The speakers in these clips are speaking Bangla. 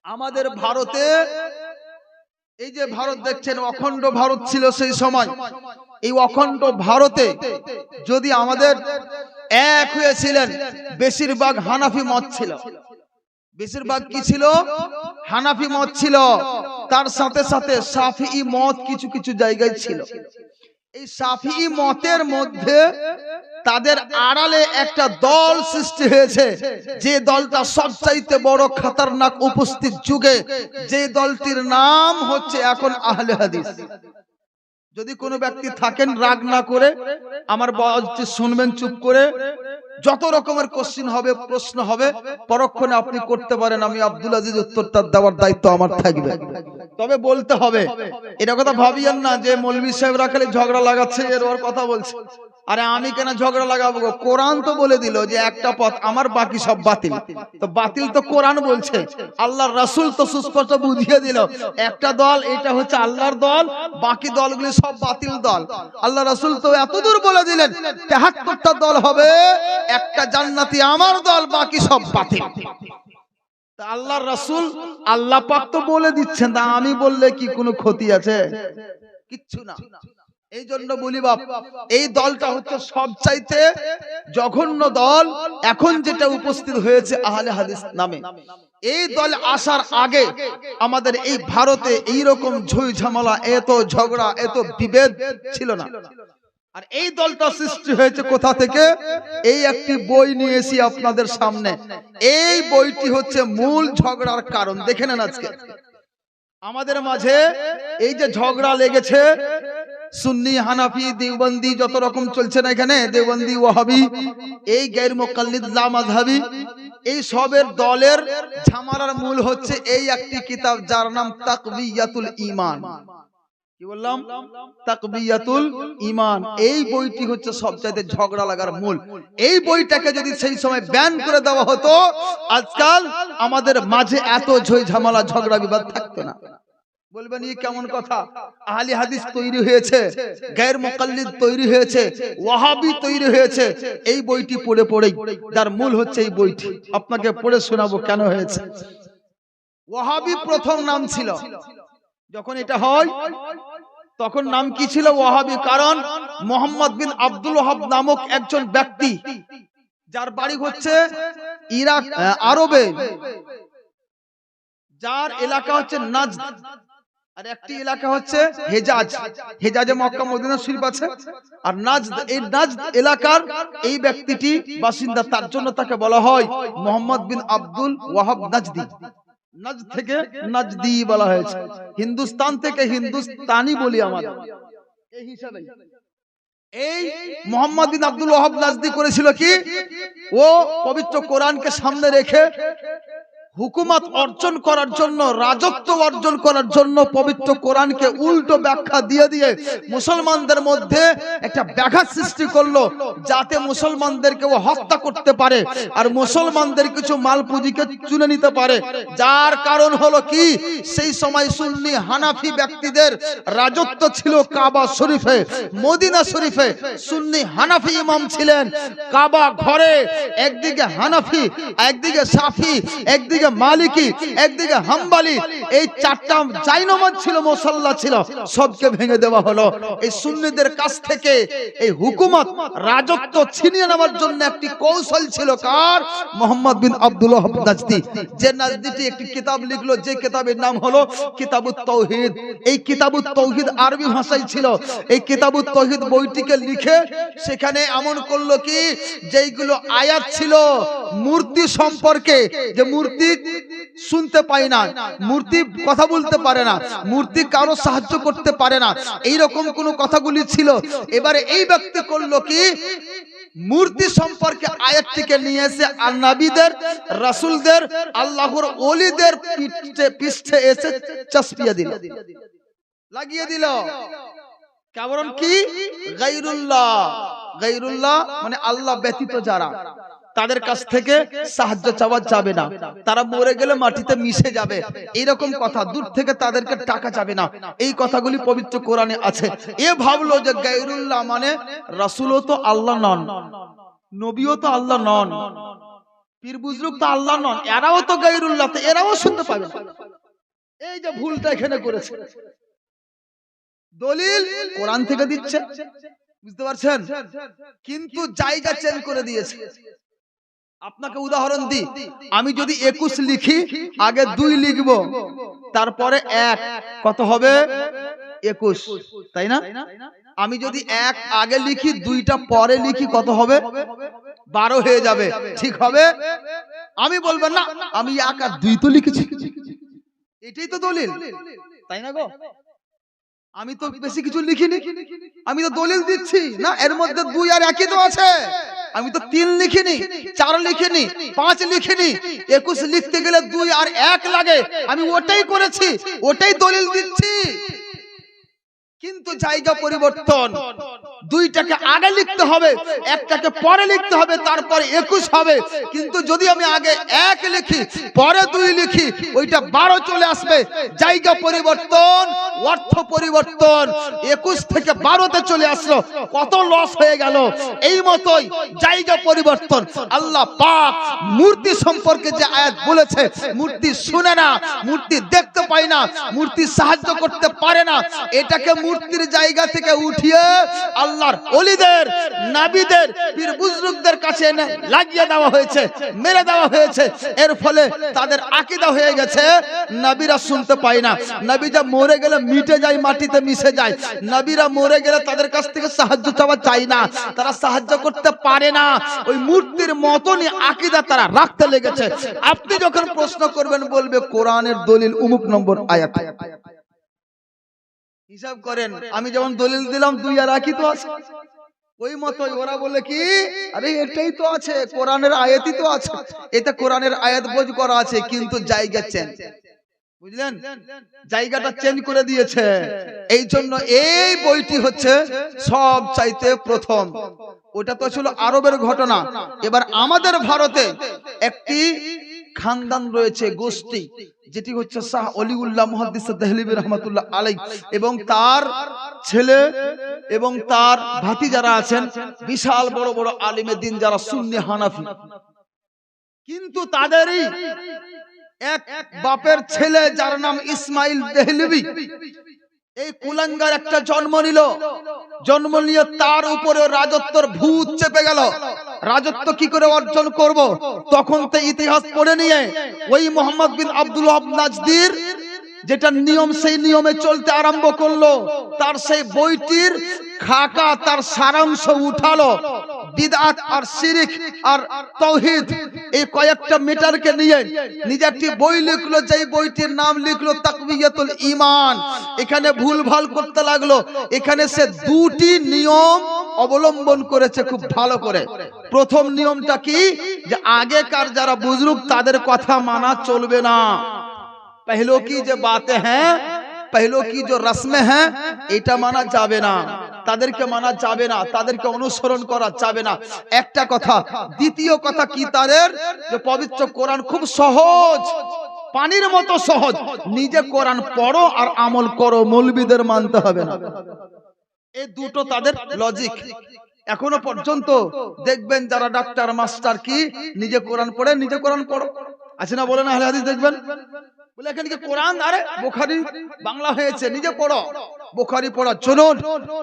আমাদের ভারতে এই যে ভারত দেখছেন, অখণ্ড ভারত ছিল সেই সময়। এই অখণ্ড ভারতে যদি আমাদের এক হয়েছিলেন, বেশিরভাগ হানাফি মত ছিল। বেশিরভাগ কি ছিল? হানাফি মত ছিল। তার সাথে সাথে শাফিঈ মত কিছু কিছু জায়গায় ছিল। এই শাফিঈ মতের মধ্যে তাদের আড়ালে একটা দল সৃষ্টি হয়েছে, যে দলটা সবচাইতে বড় খতরনাক উপস্থিত যুগে, যে দলটির নাম হচ্ছে এখন আহলে হাদিস। যদি কোনো ব্যক্তি থাকেন রাগ না করে আমার বলতে শুনবেন চুপ করে। যত রকমের কোশ্চেন হবে, প্রশ্ন হবে, পরক্ষণে আপনি করতে পারেন। আমি আব্দুল আজিজ উত্তরটা দেওয়ার দায়িত্ব আমার থাকবে, তবে বলতে হবে। এটা কথা ভাবিয়েন না যে মৌলভী সাহেবরা খালি ঝগড়া লাগাচ্ছে, এর ওর কথা বলছে। আরে আমি কেন ঝগড়া লাগাবো? কোরআন তো বলে দিল যে একটা পথ আমার, বাকি সব বাতিল। তো বাতিল তো কোরআন বলছে, আল্লাহর রাসূল তো সুস্পষ্ট বুঝিয়ে দিল একটা দল, এটা হচ্ছে আল্লাহর দল, বাকি দলগুলি সব বাতিল দল। আল্লাহ রাসূল তো এতদূর বলে দিলেন ৭৩টা দল হবে, একটা জান্নাতি আমার দল, বাকি সব বাতিল। তা আল্লাহর রাসূল, আল্লাহ পাক তো বলে দিচ্ছেন, তা আমি বললে কি কোনো ক্ষতি আছে? কিচ্ছু না। এই জন্য বলি বাপ, এই দলটা হচ্ছে সবচাইতে জঘন্য দল এখন যেটা উপস্থিত হয়েছে আহলে হাদিস নামে। এই দল আসার আগে আমাদের এই ভারতে এইরকম ঝই ঝামেলা, এত ঝগড়া, এত বিভেদ ছিল না। আর এই দলটা সৃষ্টি হয়েছে কোথা থেকে? এই একটি বই নিয়ে এসি আপনাদের সামনে। এই বইটি হচ্ছে মূল ঝগড়ার কারণ। দেখে নেন আজকে আমাদের মাঝে এই যে ঝগড়া লেগেছে, সুন্নি, হানাফি, দেওবন্দি, যত রকম চলছে না এখানে, দেওবন্দি, ওয়াহাবি, এই গায়র মুকাল্লিদ, লা মাযহাবি, এই সবের দলের ঝামেলার মূল হচ্ছে এই একটি কিতাব, যার নাম তাকবিয়াতুল ঈমান। কি বললাম? তাকবিয়াতুল ঈমান। এই বইটি হচ্ছে সবচাইতে ঝগড়া লাগার মূল। এই বইটাকে যদি সেই সময় ব্যান করে দেওয়া হতো, আজকাল আমাদের মাঝে এত ঝই ঝামেলা, ঝগড়া বিবাদ থাকতো না। বলবেন এই কেমন কথা? আহলে হাদিস তৈরি হয়েছে, গায়র মুকাল্লিদ তৈরি হয়েছে, ওয়াহাবি তৈরি হয়েছে এই বইটি পড়ে পড়েই। যার মূল হচ্ছে এই বইটি। আপনাকে পড়ে শোনাবো কেন হয়েছে। ওয়াহাবি প্রথম নাম ছিল, যখন এটা হয় তখন নাম কি ছিল? ওয়াহাবি। কারণ মুহাম্মদ বিন আব্দুল ওয়াহাব নামক একজন ব্যক্তি, যার বাড়ি হচ্ছে ইরাক, আরবে, যার এলাকা হচ্ছে নাজদ, আর একটি এলাকা হচ্ছে হেজাজ। হেজাজে মক্কা মদিনা শরীফ আছে, আর নাজদ, এই নাজদ এলাকার এই ব্যক্তিটি বাসিন্দা। তার জন্য তাকে বলা হয় মুহাম্মদ বিন আব্দুল ওয়াহাব নাজদি। নাজদ থেকে নাজদি বলা হয়েছে। হিন্দুস্তান থেকে হিন্দুস্তানি বলি আমরা এই হিসাবে। এই মুহাম্মদ বিন আব্দুল ওয়াহাব নাজদি করেছিল কি? ও পবিত্র কোরআনকে সামনে রেখে হুকুমত অর্জন করার জন্য, রাজত্ব অর্জন করার জন্য পবিত্র কোরআনকে উল্টো ব্যাখ্যা দিয়ে দিয়ে মুসলমানদের মধ্যে একটা ব্যাঘাত সৃষ্টি করলো, যাতে মুসলমানদেরকে ও হত্যা করতে পারে আর মুসলমানদের কিছু মাল পুঁজিকে চুনে নিতে পারে। যার কারণ হলো কি, সেই সময় সুন্নি হানাফি ব্যক্তিদের রাজত্ব ছিল কাবা শরীফে, মদিনা শরীফে। সুন্নি হানাফি ইমাম ছিলেন। কাবা ঘরে একদিকে হানাফি, একদিকে শাফি, একদিকে মালিকি, একদিকে হাম্বলি, এই চারটা জায়নামাজ ছিল, মুসাল্লা ছিল, সবকে ভেঙে দেওয়া হলো। এই সুন্নিদের কাছ থেকে এই হুকুমত, রাজত্ব ছিনিয়ে নেওয়ার জন্য একটি কৌশল ছিল কার? মুহাম্মদ বিন আব্দুল ওয়াহাব নাজদি। যে নাজদিটি একটি কিতাব লিখলো, যে কিতাবের নাম হলো কিতাবুত তাওহীদ। এই কিতাবুত তাওহীদ আরবি ভাষায় ছিল। এই কিতাবুত তাওহীদ বইটিকে লিখে সেখানে এমন করলো কি, যেইগুলো আয়াত ছিল মূর্তি সম্পর্কে, যে মূর্তি শুনতে পায় না, মূর্তি কথা বলতে পারে না, মূর্তি কারো সাহায্য করতে পারে না, এইরকম কোন কথাগুলি ছিল। এবারে এই ব্যক্তি করলো কি, মূর্তি সম্পর্কে আয়াতটিকে নিয়ে এসে আর নবীদের, রাসূলদের, আল্লাহর ওলিদের পৃষ্ঠে এসে চাপিয়ে দিল, লাগিয়ে দিল। কারণ কি? গায়রুল্লাহ। গায়রুল্লাহ মানে আল্লাহ ব্যতীত যারা, তাদের কাছ থেকে সাহায্য চাওয়া যাবে না, তারা মরে গেলে মাটিতে মিশে যাবে, এইরকম কথা। দূর থেকে তাদেরকে টাকা যাবে না, এই কথাগুলি পবিত্র কোরআনে আছে। এ ভাবলো যে গায়রুল্লাহ মানে রাসূলও তো আল্লাহ নন, নবীও তো আল্লাহ নন, পীর বুজরুক তো আল্লাহ নন, এরাও তো গায়রুল্লাহ, তো এরাও শুনতে পাবে না। এই যে ভুলটা এখানে করেছে, দলিল কোরআন থেকে দিচ্ছে, বুঝতে পারছেন, কিন্তু জায়গা চেঞ্জ করে দিয়েছে। আপনাকে উদাহরণ দিই, আমি যদি 21 লিখি, আগে 2 লিখব, তারপরে 1, কত হবে? 21, তাই না? আমি যদি 1 আগে লিখি, 2টা পরে লিখি, কত হবে? 12 হয়ে যাবে, ঠিক হবে? আমি বলবেন না, আমি 1 আর 2 তো লিখেছি, এটাই তো দলিল, তাই না গো? আমি তো বেশি কিছু লিখিনি, আমি তো দলিল দিচ্ছি না, এর মধ্যে 2 আর 1ই তো আছে। আমি তো 3 লিখিনি, 4 লিখিনি, 5 লিখিনি, 21 লিখতে গেলে 2 আর 1 লাগে, আমি ওটাই করেছি, ওটাই দলিল দিচ্ছি। কিন্তু জায়গা পরিবর্তন, 2টাকে আগে লিখতে হবে, 1টাকে পরে লিখতে হবে, তারপরে 21 হবে। কিন্তু যদি আমি আগে 1 লিখি, পরে 2 লিখি, ওইটা 12 চলে আসবে। জায়গা পরিবর্তন, অর্থ পরিবর্তন, 21 থেকে 12তে চলে আসলো, কত লস হয়ে গেল। এই মতোই জায়গা পরিবর্তন। আল্লাহ পাক মূর্তি সম্পর্কে যে আয়াত বলেছে, মূর্তি শুনে না, মূর্তি দেখতে পায় না, মূর্তি সাহায্য করতে পারে না, এটাকে মূর্তির জায়গা থেকে উঠিয়ে আল্লাহর ওলিদের, নবীদের, পীর বুজরুকদের কাছে এনে লাগিয়ে দেওয়া হয়েছে, মেরে দেওয়া হয়েছে। এর ফলে তাদের আকীদা হয়ে গেছে নবীরা শুনতে পায় না, নবীরা মরে গেলে মিটে যায়, মাটিতে মিশে যায়, নবীরা মরে গেলে তাদের কাছ থেকে সাহায্য চাওয়া চায় না, তারা সাহায্য করতে পারে না। ওই মূর্তির মতনই আকীদা তারা রাখতে লেগেছে। আপনি যখন প্রশ্ন করবেন, বলবে কোরআনের দলিল অমুক নম্বর আয়াত। হিসাব করেন, আমি যেমন দলিল দিলাম 2 আর 1ই তো আছে, ওই মতই ওরা বলে কি, আরে এটাই তো আছে, কোরআনের আয়াতই তো আছে, এটা কোরআনের আয়াত বোঝ করা আছে, কিন্তু জায়গা চেঞ্জ, বুঝলেন, জায়গাটা চেঞ্জ করে দিয়েছে। এই জন্য এই বইটি হচ্ছে সব চাইতে প্রথম। ওটা তো ছিল আরবের ঘটনা। এবার আমাদের ভারতে একটি খানদান রয়েছে, গোষ্ঠী, যেটি হচ্ছে শাহ অলিউল্লাহ মুহাদ্দিস দেহলভী রহমাতুল্লাহ আলাইহি, এবং তার ছেলে এবং তার ভাতি যারা আছেন, বিশাল বড় বড় আলিমে দ্বীন যারা সুন্নি হানাফি। কিন্তু তাদেরই এক বাপের ছেলে যার নাম ইসমাইল দেহলভী, এই কুলাঙ্গার একটা জন্ম নিয়ে তার উপরে রাজত্বর ভূত চেপে গেল। রাজত্ব কি করে অর্জন করব, তখন তো ইতিহাস পড়ে নিয়ে ওই মোহাম্মদ বিন আব্দুল ওয়াহাব নাজদির যেটা নিয়ম, সেই নিয়মে চলতে আরম্ভ করলো। তার সেই বইটির খাকা, তার সারাংশ উঠালো, বিদআত আর শিরক আর তাওহীদ, এই কয়েকটা মিটারকে নিয়ে নিজে একটি বই লিখলো, যেই বইটির নাম লিখলো তাকওয়িয়াতুল ঈমান। এখানে ভুলভাল করতে লাগলো। এখানে সে 2টি নিয়ম অবলম্বন করেছে খুব ভালো করে। প্রথম নিয়মটা কি, যে আগেকার যারা বুজুর্গ তাদের কথা মানা চলবে না। पहलो की जो बातें हैं, पहलो की जो रस्में हैं, এটা মানা যাবে না, তাদেরকে মানা যাবে না, তাদেরকে অনুসরণ করা যাবে না, একটা কথা। দ্বিতীয় কথা কি, তাদের যে পবিত্র কোরআন খুব সহজ, পানির মতো সহজ, নিজে কোরআন পড়ো আর আমল করো, মৌলবীদের মানতে হবে না। এই দুটো তাদের লজিক। এখনো পর্যন্ত দেখবেন যারা ডাক্তার মাস্টার কি নিজে কোরআন পড়ে, নিজে কোরআন পড়ো, আছে না? বলে না আহলে হাদিস দেখবেন বলে এখানে কি কোরআন, আরে বুখারী বাংলা হয়েছে, নিজে পড়ো, বুখারী পড়া চলুন।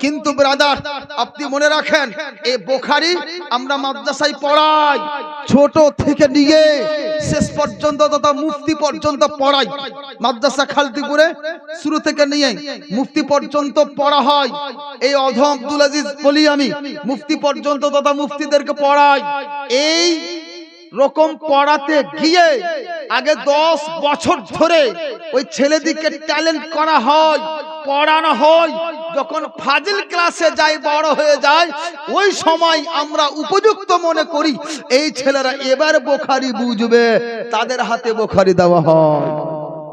কিন্তু ব্রাদার, আপনি মনে রাখেন, এই বুখারী আমরা মাদ্রাসায় পড়াই, ছোট থেকে নিয়ে শেষ পর্যন্ত তথা মুফতি পর্যন্ত পড়াই। মাদ্রাসা খালতিপুরে শুরু থেকে নিয়ে মুফতি পর্যন্ত পড়া হয়। এই অধম আব্দুল আজিজ বলি আমি, মুফতি পর্যন্ত তথা মুফতিদেরকে পড়াই। এই রকম পড়াতে গিয়ে আগে 10 বছর ধরে ওই ছেলেদিকে ট্যালেন্ট করা হয়, পড়ানো হয়। যখন ফাজিল ক্লাসে যায়, বড় হয়ে যায়, ওই সময় আমরা উপযুক্ত মনে করি এই ছেলেরা এবার বুখারী বুঝবে, তাদের হাতে বুখারী দেওয়া হয়,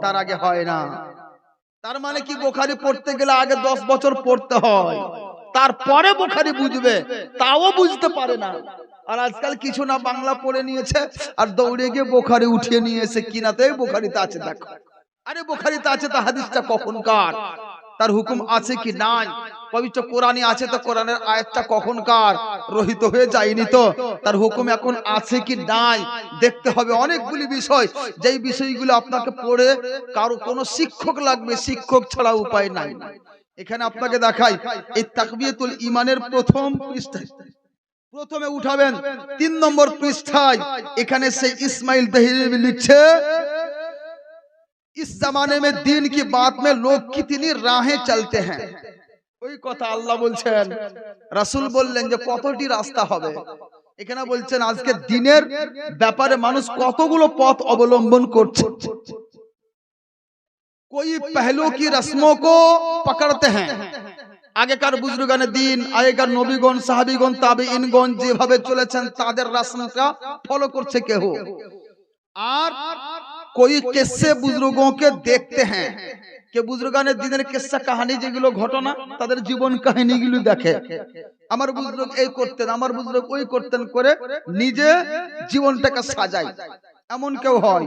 তার আগে হয় না। তার মানে কি, বুখারী পড়তে গেলে আগে 10 বছর পড়তে হয়, তারপরে বুখারী বুঝবে, তাও বুঝতে পারে না। আর আজকাল কিছু না বাংলা পড়ে নিয়েছে আর দৌড়ে গিয়ে বুখারী উঠিয়ে নিয়ে এসে কিনাতে বুখারীতে আছে, দেখো, আরে বুখারীতে আছে, তা হাদিসটা কখনকার। তার হুকুম আছে কি নাই, পবিত্র কোরআনে আছে তো কোরআনের আয়াতটা কখনকার রহিত হয়ে যায়নি, তো তার হুকুম এখন আছে কি নাই দেখতে হবে। অনেকগুলি বিষয়, যেই বিষয়গুলো আপনাকে পড়ে কারো কোনো শিক্ষক লাগবে, শিক্ষক ছাড়া উপায় নাই। এখানে আপনাকে দেখাই এই তাকবিয়াতুল ঈমানের প্রথম পৃষ্ঠায়, প্রথমে উঠাবেন 3 নম্বর পৃষ্ঠায়, এখানে সেই ইসমাইল দেহলভি লিখছে, इस जमाने में दीन की बात में लोग कितनी राहें चलते हैं। ওই কথা আল্লাহ বলছেন, রাসূল বললেন যে কতটি রাস্তা হবে। এখানে বলছেন আজকে দিনের ব্যাপারে মানুষ কতগুলো পথ অবলম্বন করছে। कोई पहलू की रस्मों को पकड़ते हैं। আগেকার বুজুর্গানে দিন, আগেকার নবীগণ, সাহাবীগণ, তাবেঈনগণ যেভাবে চলেছেন তাদের রাসূলটা ফলো করছে কেহ। আর कोई किस्से बुजुर्गों के देखते हैं, কে বুজুর্গানে দিনের কিসসা কাহিনী যেগুলো ঘটনা তাদের জীবন কাহিনীগুলো দেখে। আমার বুজুর্গ এই করতেন, আমার বুজুর্গ ওই করতেন করে নিজে জীবনটাকে সাজায়, এমন কেউ হয়।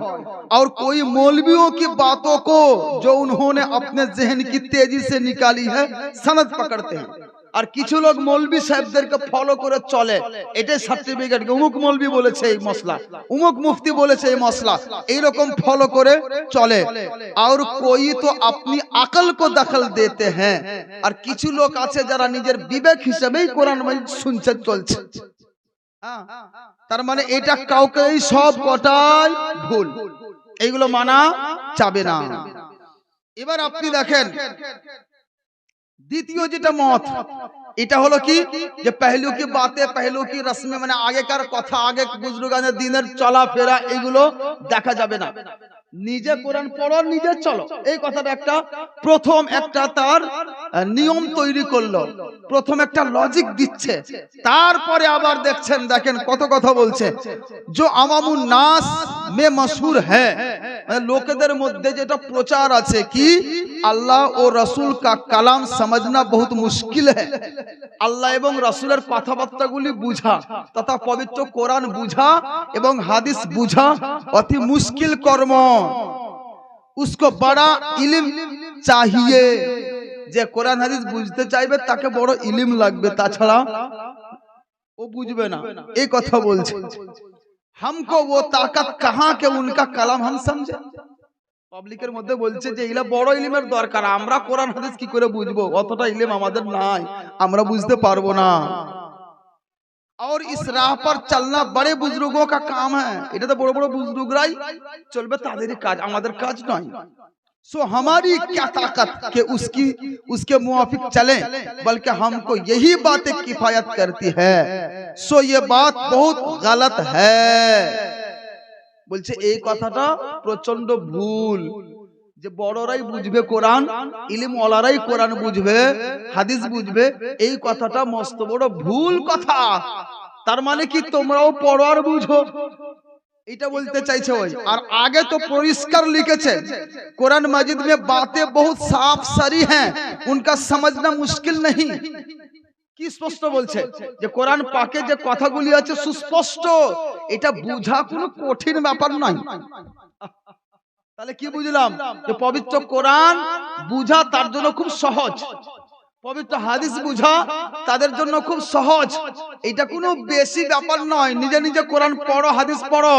और कोई मौलवियों की बातों को जो उन्होंने अपने जहन की तेजी से निकाली है सनद पकड़ते हैं। আর কিছু লোক মৌলবি সাহেবদেরকে ফলো করে চলে, এটাই সার্টিফিকেট, অমুক মৌলবি বলেছে এই মশলা, অমুক মুফতি বলেছে এই মশলা, এইরকম ফলো করে চলে। আর कोई तो अपनी अकल को दखल देते हैं, আর কিছু লোক আছে যারা নিজের বিবেক হিসেবেই কোরআন মাজিদ শুনছে চলছে। তার মানে এটা কাউকে সব কটাই ভুল, এইগুলো মানা যাবে না। এবার আপনি দেখেন দ্বিতীয় যেটা মত, এটা হলো কি যে পহলু কি বাতে, পহলু কি রসমে, মানে আগেকার কথা, আগে বুজুর্গানের দিনের চলাফেরা এগুলো দেখা যাবে না। নিজে কোরআন পড়ো, নিজে চলো, এই কথাটা একটা প্রথম একটা তার নিয়ম তৈরি করলো, প্রথম একটা লজিক দিচ্ছে। তারপরে আবার দেখছেন, দেখেন কত কথা বলছে, जो আওয়ামুন নাস মে মশহুর হ্যায়, মানে লোকেদের মধ্যে যেটা প্রচার আছে কি আল্লাহ ও রাসূল কা কালাম समझना बहुत मुश्किल है। আল্লাহ এবং রাসূলের কথাবার্তাগুলি বুঝা তথা পবিত্র কোরআন বুঝা এবং হাদিস বুঝা অতি মুশকিল কর্ম। उसको बड़ा इल्म चाहिए, যে কোরআন হাদিস বুঝতে চাইবে তাকে বড় ইলম লাগবে, তাছাড়া ও বুঝবে না, এই কথা বলছে। हमको वो ताकत कहां के उनका कलाम हम समझे। পাবলিকের মধ্যে বলছে যে এগুলা বড় ইলমের দরকার, আমরা কোরআন হাদিস কি করে বুঝবো, অতটা ইলম আমাদের নাই, আমরা বুঝতে পারবো না। और इस राह पर चलना बड़े बुजुर्गों का काम है, এটা তো বড় বড় বুজুর্গরাই চলবে, তাদেরই কাজ, আমাদের কাজ নয়। सो हमारी क्या ताकत कि उसके मुआफिक चले, बल्कि हमको यही बातें किफायत करती है। सो ये बात बहुत गलत है। বলছে এই কথাটা প্রচন্ড ভুল, যে বড়রাই বুঝবে কোরআন, ইলম ওয়ালারাই কোরআন বুঝবে, হাদিস বুঝবে, এই কথাটা মস্ত বড় ভুল কথা। তার মানে কি তোমরাও পড়ো আর বুঝো, এটা বলতে চাইছে ওই। আর আগে তো পরিষ্কার লিখেছে কোরআন মাজিদ में बातें बहुत साफ सारी हैं, उनका समझना मुश्किल नहीं। কি স্পষ্ট বলছে যে কোরআন পাকে যে কথাগুলি আছে সুস্পষ্ট, এটা বুঝা কোনো কঠিন ব্যাপার নয়। তাহলে কি বুঝলাম যে পবিত্র কোরআন বুঝা তার জন্য খুব সহজ, পবিত্র হাদিস বুঝা তাদের জন্য খুব সহজ, এটা কোনো বেশি ব্যাপার নয়। নিজে নিজে কোরআন পড়ো, হাদিস পড়ো,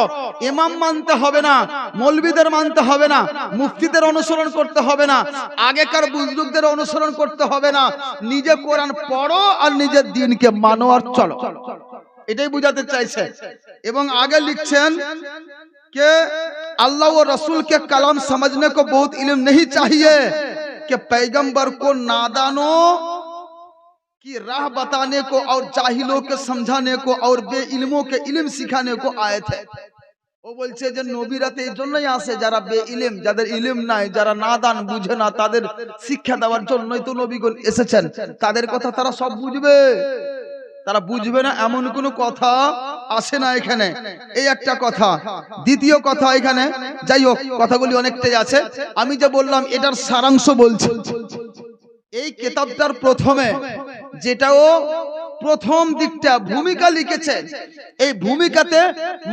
ইমাম মানতে হবে না, মৌলবীদের মানতে হবে না, মুফতিদের অনুসরণ করতে হবে না, আগেকার বুজুর্গদের অনুসরণ করতে হবে না, নিজে কোরআন পড়ো আর নিজের দ্বীনকে মানো আর চলো, এটাই বুঝাতে চাইছে। এবং আগে লিখছেন कि अल्लाह और रसूल के कलाम समझने को बहुत इल्म नहीं चाहिए, कि पैगंबर को नादानों की राह बताने को और जाहिलों के समझाने को और बेइल्मों के इल्म सिखाने को आए थे। ও বলছে যে নবীরা তো এই জন্যই আসে যারা বেইলম, যাদের ইলম নাই, যারা নাদান, বুঝে না, তাদের শিক্ষা দেওয়ার জন্যই তো নবীগণ এসেছেন। তাদের কথা তারা সব বুঝবে, তারা বুঝবে না এমন কোনো কথা আসে না এখানে, এই একটা কথা। দ্বিতীয় কথা এখানে, যাই হোক কথাগুলি অনেকটাই আছে, আমি যে বললাম এটার সারাংশ বলছি। এই কিতাবটার প্রথমে যেটাও প্রথম দিকটা ভূমিকা লিখেছে। এই ভূমিকাতে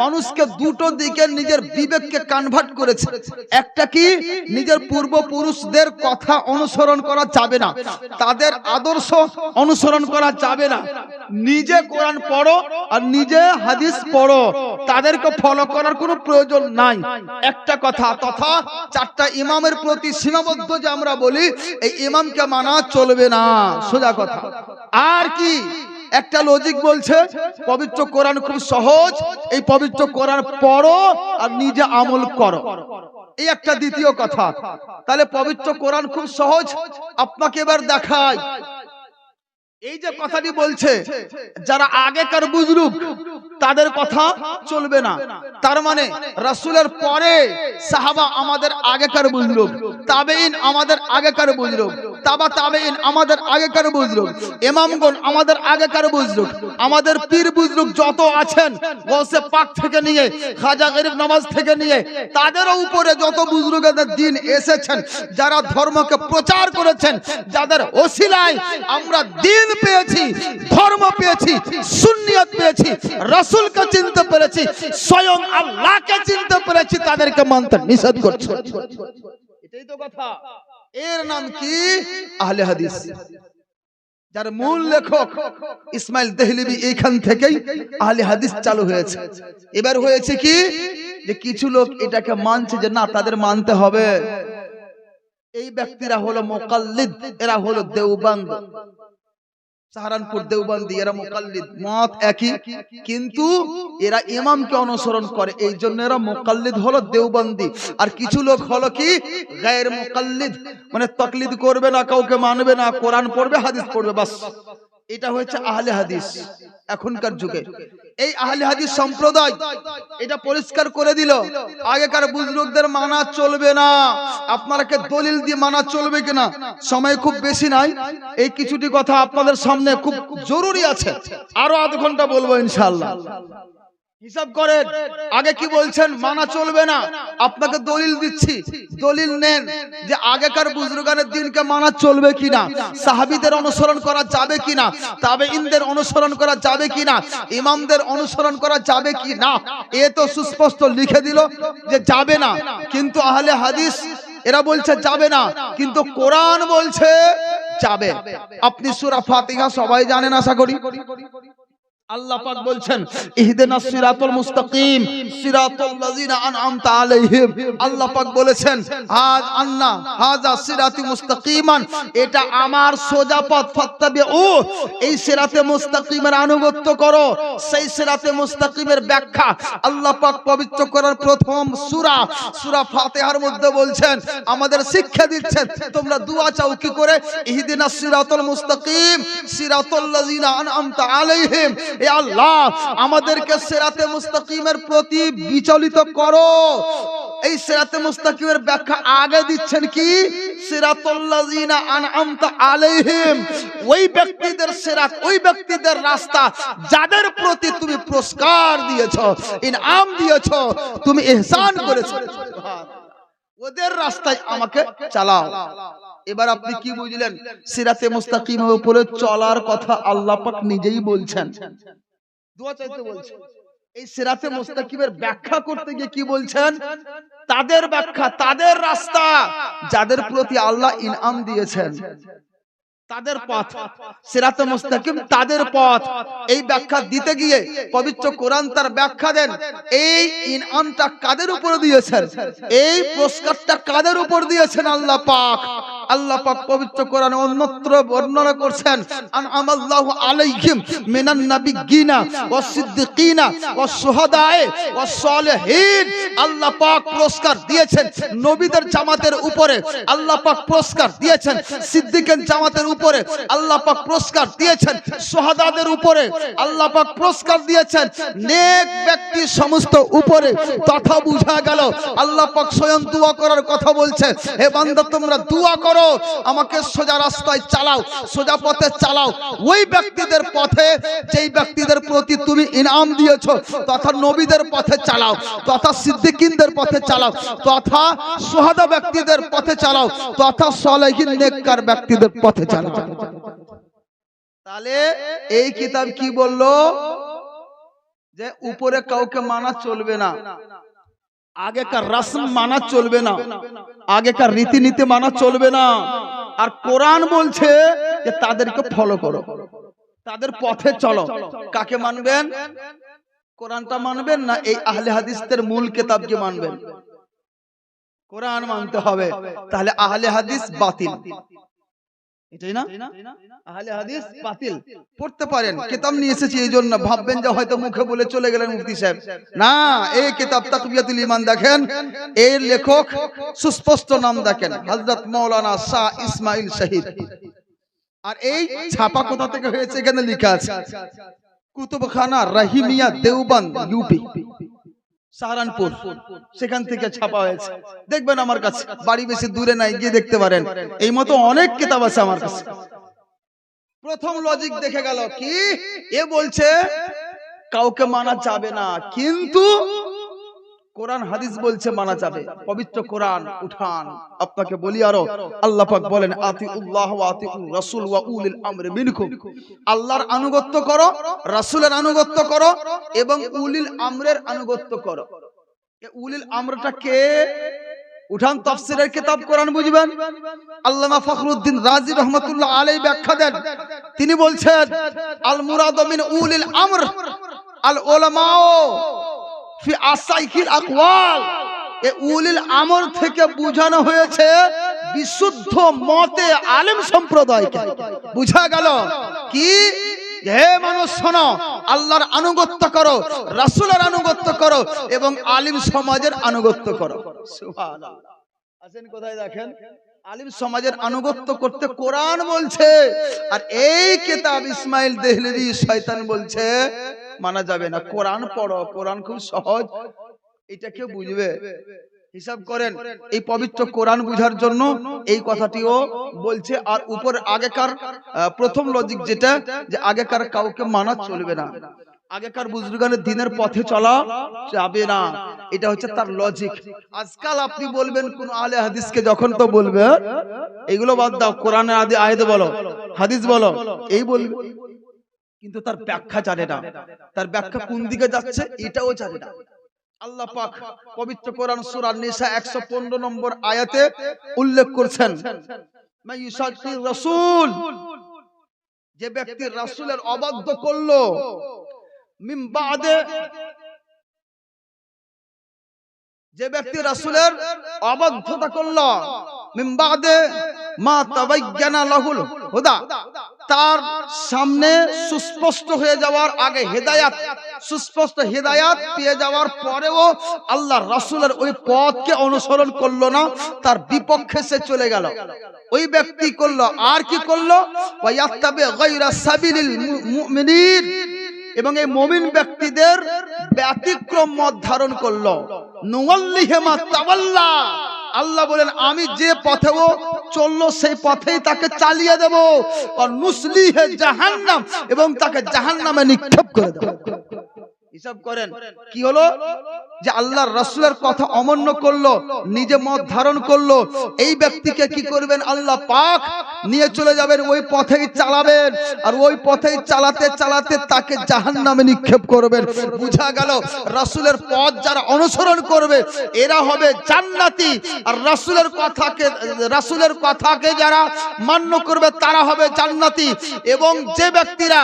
মানুষকে দুটো দিকে নিজের বিবেককে কনভার্ট করেছে। একটা কি, নিজের পূর্বপুরুষদের কথা অনুসরণ করা যাবে না, তাদের আদর্শ অনুসরণ করা যাবে না। নিজে কোরআন পড়ো আর নিজে হাদিস পড়ো, তাদেরকে ফলো করার কোনো প্রয়োজন নাই, একটা কথা। তথা চারটা ইমামের প্রতি সীমাবদ্ধ যে আমরা বলি, এই ইমামকে মানা চলবে না, সোজা কথা। আর কি, একটা লজিক বলছে পবিত্র কোরআন খুব সহজ, এই পবিত্র কোরআন পড়ো আর নিজে আমল করো, এই একটা দ্বিতীয় কথা। তাহলে পবিত্র কোরআন খুব সহজ। আপনাকে এবার দেখায়, এই যে কথাটি বলছে, যারা আগেকার বুজুর্গ তাদের কথা চলবে না, তার মানে রাসূলের পরে সাহাবা আমাদের আগেকার বুজুর্গ, তাবেঈন আমাদের আগেকার বুজুর্গ, তাবা তাবেঈন আমাদের আগেকার বুজুর্গ, ইমামগণ আমাদের আগেকার বুজুর্গ, আমাদের পীর বুজুর্গ যত আছেন, গৌসে পাক থেকে নিয়ে খাজা গরিব নওয়াজ থেকে নিয়ে তাদেরও উপরে যত বুজুর্গদের দিন এসেছেন, যারা ধর্মকে প্রচার করেছেন, যাদের ওসিলায় আমরা দিন পেয়েছি, ধর্ম পেয়েছি, সুন্নিয়ত পেয়েছি, রাসূলকে চিনতে পেরেছি, স্বয়ং আল্লাহকে চিনতে পেরেছি, তাদেরকে মানতে নিষেধ করছে। এটাই তো কথা। এর নাম কি? আহলে হাদিস। যার মূল লেখক ইসমাইল দেহলভী, এইখান থেকেই আহলে হাদিস চালু হয়েছে। এবার হয়েছে কি, যে কিছু লোক এটাকে মানছে যে না, তাদের মানতে হবে। এই ব্যক্তিরা হলো মুকাল্লিদ, এরা হলো দেওবন্দ, সাহারানপুর দেওবন্দি, এরা মুকাল্লিদ, মত একই, কিন্তু এরা ইমামকে অনুসরণ করে, এই জন্য এরা মুকাল্লিদ হলো দেওবন্দি। আর কিছু লোক হলো কি গায়ের মুকাল্লিদ, মানে তাকলিদ করবে না, কাউকে মানবে না, কোরআন পড়বে, হাদিস পড়বে, বাস। এটা হচ্ছে আহলে হাদিস এখনকার যুগে। এই আহলে হাদিস সম্প্রদায় এটা পরিষ্কার করে দিল, আগেকার বুজুর্গদের মানা চলবে না। আপনাকে দলিল দিয়ে মানা চলবে কিনা, সময় খুব বেশি নাই, এই কিছুটি কথা আপনাদের সামনে খুব জরুরি আছে, আরো আধ ঘন্টা বলবো ইনশাআল্লাহ। হিসাব করেন, আগে কি বলছেন মানা চলবে না, আপনাকে দলিল দিচ্ছি, দলিল নেন যে আগেকার বুজুর্গদের দিনকে মানা চলবে কিনা, সাহাবীদের অনুসরণ করা যাবে কিনা, তাবেঈনদের অনুসরণ করা যাবে কিনা, ইমামদের অনুসরণ করা যাবে কিনা। এ তো সুস্পষ্ট লিখে দিল যে যাবে না, কিন্তু আহলে হাদিস এরা বলছে যাবে না, কিন্তু কোরআন বলছে যাবে। আপনি সূরা ফাতিহা সবাই জানেন আশা করি। আল্লাহ পাক বলছেন ইহদিনাস সিরাতাল মুস্তাকিম সিরাতাল লাযিনা আন'আমতা আলাইহিম। আল্লাহ পাক বলেছেন হাযা সিরাতি মুস্তাকিমান, এটা আমার সোজা পথ, ফাত্তাবিউ, এই সিরাতে মুস্তাকিমের আনুগত্য করো। সেই সিরাতে মুস্তাকিমের ব্যাখ্যা আল্লাহ পাক পবিত্র করার প্রথম সূরা ফাতিহার মধ্যে বলছেন, আমাদের শিক্ষা দিচ্ছেন তোমরা দোয়া চাও কি করে, ইহদিনাস সিরাতাল মুস্তাকিম সিরাতাল লাযিনা আন'আমতা আলাইহিম, এ আল্লাহ আমাদেরকে সিরাতে মুস্তাকিমের প্রতি বিচলিত করো। এই সিরাতে মুস্তাকিমের ব্যাখ্যা আগে দিচ্ছেন কি, সিরাতুল লাযিনা আন'আমতা আলাইহিম, ওই ব্যক্তিদের সিরাত, ওই ব্যক্তিদের রাস্তা যাদের প্রতি তুমি পুরস্কার দিয়েছো, ইনআম দিয়েছো, তুমি ইহসান করেছো, ওদের রাস্তায় আমাকে চালাও। এবার আপনি কি বুঝলেন, সিরাতে মুস্তাকিমের উপরে চলার কথা আল্লাহ পাক নিজেই বলছেন, দোয়া চাইতে বলছেন। এই সিরাতে মুস্তাকিমের ব্যাখ্যা করতে গিয়ে কি বলছেন, তাদের ব্যাখ্যা, তাদের রাস্তা যাদের প্রতি আল্লাহ ইনআম দিয়েছেন, তাদের পথ, সিরাতে মুস্তাকিম তাদের পথ। এই ব্যাখ্যা দিতে গিয়ে পবিত্র কোরআন তার ব্যাখ্যা দেন, এই ইনআমটা কাদের উপর দিয়েছেন, এই পুরস্কারটা কাদের উপর দিয়েছেন আল্লাহ পাক। আল্লাহ পাক পবিত্র কোরআনে অন্যত্র বর্ণনা করছেন, আন'আমাল্লাহু আলাইহিম মিনান নাবিয়্যিনা ওয়াস সিদ্দিকিনা ওয়াস শুহাদায়ে ওয়াস সালিহিন। আল্লাহ পাক পুরস্কার দিয়েছেন নবীদের জামাতের উপরে, আল্লাহ পাক পুরস্কার দিয়েছেন সিদ্দিকের জামাতের উপরে, আল্লাহ পাক পুরস্কার দিয়েছেন শুহাদাদের উপরে, আল্লাহ পাক পুরস্কার দিয়েছেন নেক ব্যক্তি সমস্ত উপরে। তথা বুঝা গেল আল্লাহ পাক স্বয়ং দোয়া করার কথা বলছে, হে বান্দা তোমরা দোয়া করো, আমাকে সোজা রাস্তায় চালাও, সোজা পথে চালাও, ওই ব্যক্তিদের পথে যেই ব্যক্তিদের প্রতি তুমি ইনাম দিয়েছো, তথা নবীদের পথে চালাও, তথা সিদ্দিকিনদের পথে চালাও, তথা শুহাদা ব্যক্তিদের পথে চালাও, তথা সালেহিন নেককার ব্যক্তিদের পথে চালাও। তাহলে এই কিতাব কি বললো যে উপরে কাউকে মানা চলবে না, আগেকার রসম মানা চলবে না, আগেকার রীতিনীতি মানা চলবে না। আর কোরআন বলছে যে তাদেরকে ফলো করো, তাদের পথে চলো। কাকে মানবেন? কোরআনটা মানবেন না এই আহলে হাদিসদের মূল কিতাবকে মানবেন? কোরআন মানতে হবে। তাহলে আহলে হাদিস বাতিল, এটাই না? আহলে হাদিস বাতিল। পড়তে পারেন, কিতাব নিয়ে এসেছি এই জন্য। ভাববেন যে হয়তো মুখে বলে চলে গেলেন মুফতি সাহেব, না। এই কিতাব তাকবিয়াতুল ঈমান দেখেন, এর লেখক সুস্পষ্ট নাম দেখেন, হযরত মাওলানা শাহ ইসমাইল শহীদ। আর এই ছাপা কোথা থেকে হয়েছে এখানে লেখা আছে, কুতুবখানা রহিমিয়া দেওবন্দ ইউপি সাহারানপুর, সেখান থেকে ছাপা হয়েছে। দেখবেন আমার কাছে, বাড়ি বেশি দূরে নাই, গিয়ে দেখতে পারেন। এই মতো অনেক কিতাব আছে আমার কাছে। প্রথম লজিক দেখে গেল কি, এ বলছে কাউকে মানা যাবে না, কিন্তু কোরআন হাদিস বলছে মানা যাবে। পবিত্র কোরআন উঠান। আপনাকে বলি আরো, আল্লাহ পাক বলেন আতিউল্লাহ ওয়া আতিউর রাসূল ওয়া উলিল আমরি মিনকুম। আল্লাহর আনুগত্য করো, রাসূলের আনুগত্য করো এবং উলিল আমরের আনুগত্য করো। এই উলিল আমরটা কে? উঠান তাফসীরের কিতাব কোরআন বুঝবেন। আল্লামা ফখরুদ্দিন রাজি রাহমাতুল্লাহ আলাইহি ব্যাখ্যা দেন। তিনি বলছেন আল মুরাদু মিন উলিল আমর আল উলামাও ফি আসাইকিল আকওয়াল। এই উলিল আমর থেকে বোঝানো হয়েছে বিশুদ্ধ মতে আলেম সম্প্রদায়কে। বুঝা গেল কি? হে মানুষ শোনো, আল্লাহর আনুগত্য করো, রাসূলের আনুগত্য করো এবং আলিম সমাজের আনুগত্য করো। সুবহানাল্লাহ। আছেন কোথায় দেখেন, আলিম সমাজের আনুগত্য করতে কোরআন বলছে। আর এই কিতাব ইসমাইল দেহলভী শয়তান বলছে মানা যাবে না। কোরআন পড়ো, কোরআন খুব সহজ, এটা কেউ বুঝবে। হিসাব করেন, এই পবিত্র কোরআন বুঝার জন্য এই কথাটিও বলছে। আর উপর আগেকার প্রথম লজিক যেটা, যে আগেকার কাউকে মানা চলবে না, আগেকার বুজুর্গানের দিনের পথে চলা যাবে না, এটা হচ্ছে তার লজিক। আজকাল আপনি বলবেন কোন আলে হাদিসকে, যখন তো বলবে এগুলো বাদ দাও, কোরআনের আয়াত বলো, হাদিস বলো, এই বলবে, কিন্তু তার ব্যাখ্যা জানে না, তার ব্যাখ্যা কোন দিকে যাচ্ছে এটাও জানে না। আল্লাহ পাক পবিত্র কোরআন সূরা নিসা 115 নম্বর আয়াতে উল্লেখ করছেন, মাইয়ুশাক্কির রাসূল, যে ব্যক্তি রাসূলের অবাধ্য করলো, মিন বাদে, যে ব্যক্তি রাসূলের অবাধ্যতা করলো, মিন বাদে মা তাবায়্যানা লাহুল হুদা, তার সামনে সুস্পষ্ট হয়ে যাওয়ার আগে হেদায়াত, সুস্পষ্ট হেদায়াত পেয়ে যাওয়ার পরেও আল্লাহ রাসূলের ওই পথকে অনুসরণ করলো না, তার বিপক্ষে সে চলে গেল। ওই ব্যক্তি করলো, আর কি করলো, ওয়ায়াত্তাবি গায়রা সাবিলিল মুমিনিন, এবং এই মুমিন ব্যক্তিদের ব্যতিক্রম মত ধারণ করলো। নুওয়াল্লিহি মা তাওয়াল্লা, আল্লাহ বলেন আমি যে পথেও চললো সেই পথেই তাকে চালিয়ে দেব। আর নুসলিহি জাহান্নাম, এবং তাকে জাহান্নামে নিক্ষেপ করে দেব। হিসাব করেন কি হলো, যে আল্লাহর রাসূলের কথা অমান্য করলো, নিজে মত ধারণ করলো, এই ব্যক্তিকে কি করবেন আল্লাহ পাক, নিয়ে চলে যাবেন, ওই পথেই চালাবেন, আর ওই পথেই চালাতে চালাতে তাকে জাহান্নামে নিক্ষেপ করবেন। বুঝা গেল, রাসূলের পথ যারা অনুসরণ করবে এরা হবে জান্নাতি, আর রাসূলের কথাকে যারা মান্য করবে তারা হবে জান্নাতি। এবং যে ব্যক্তিরা,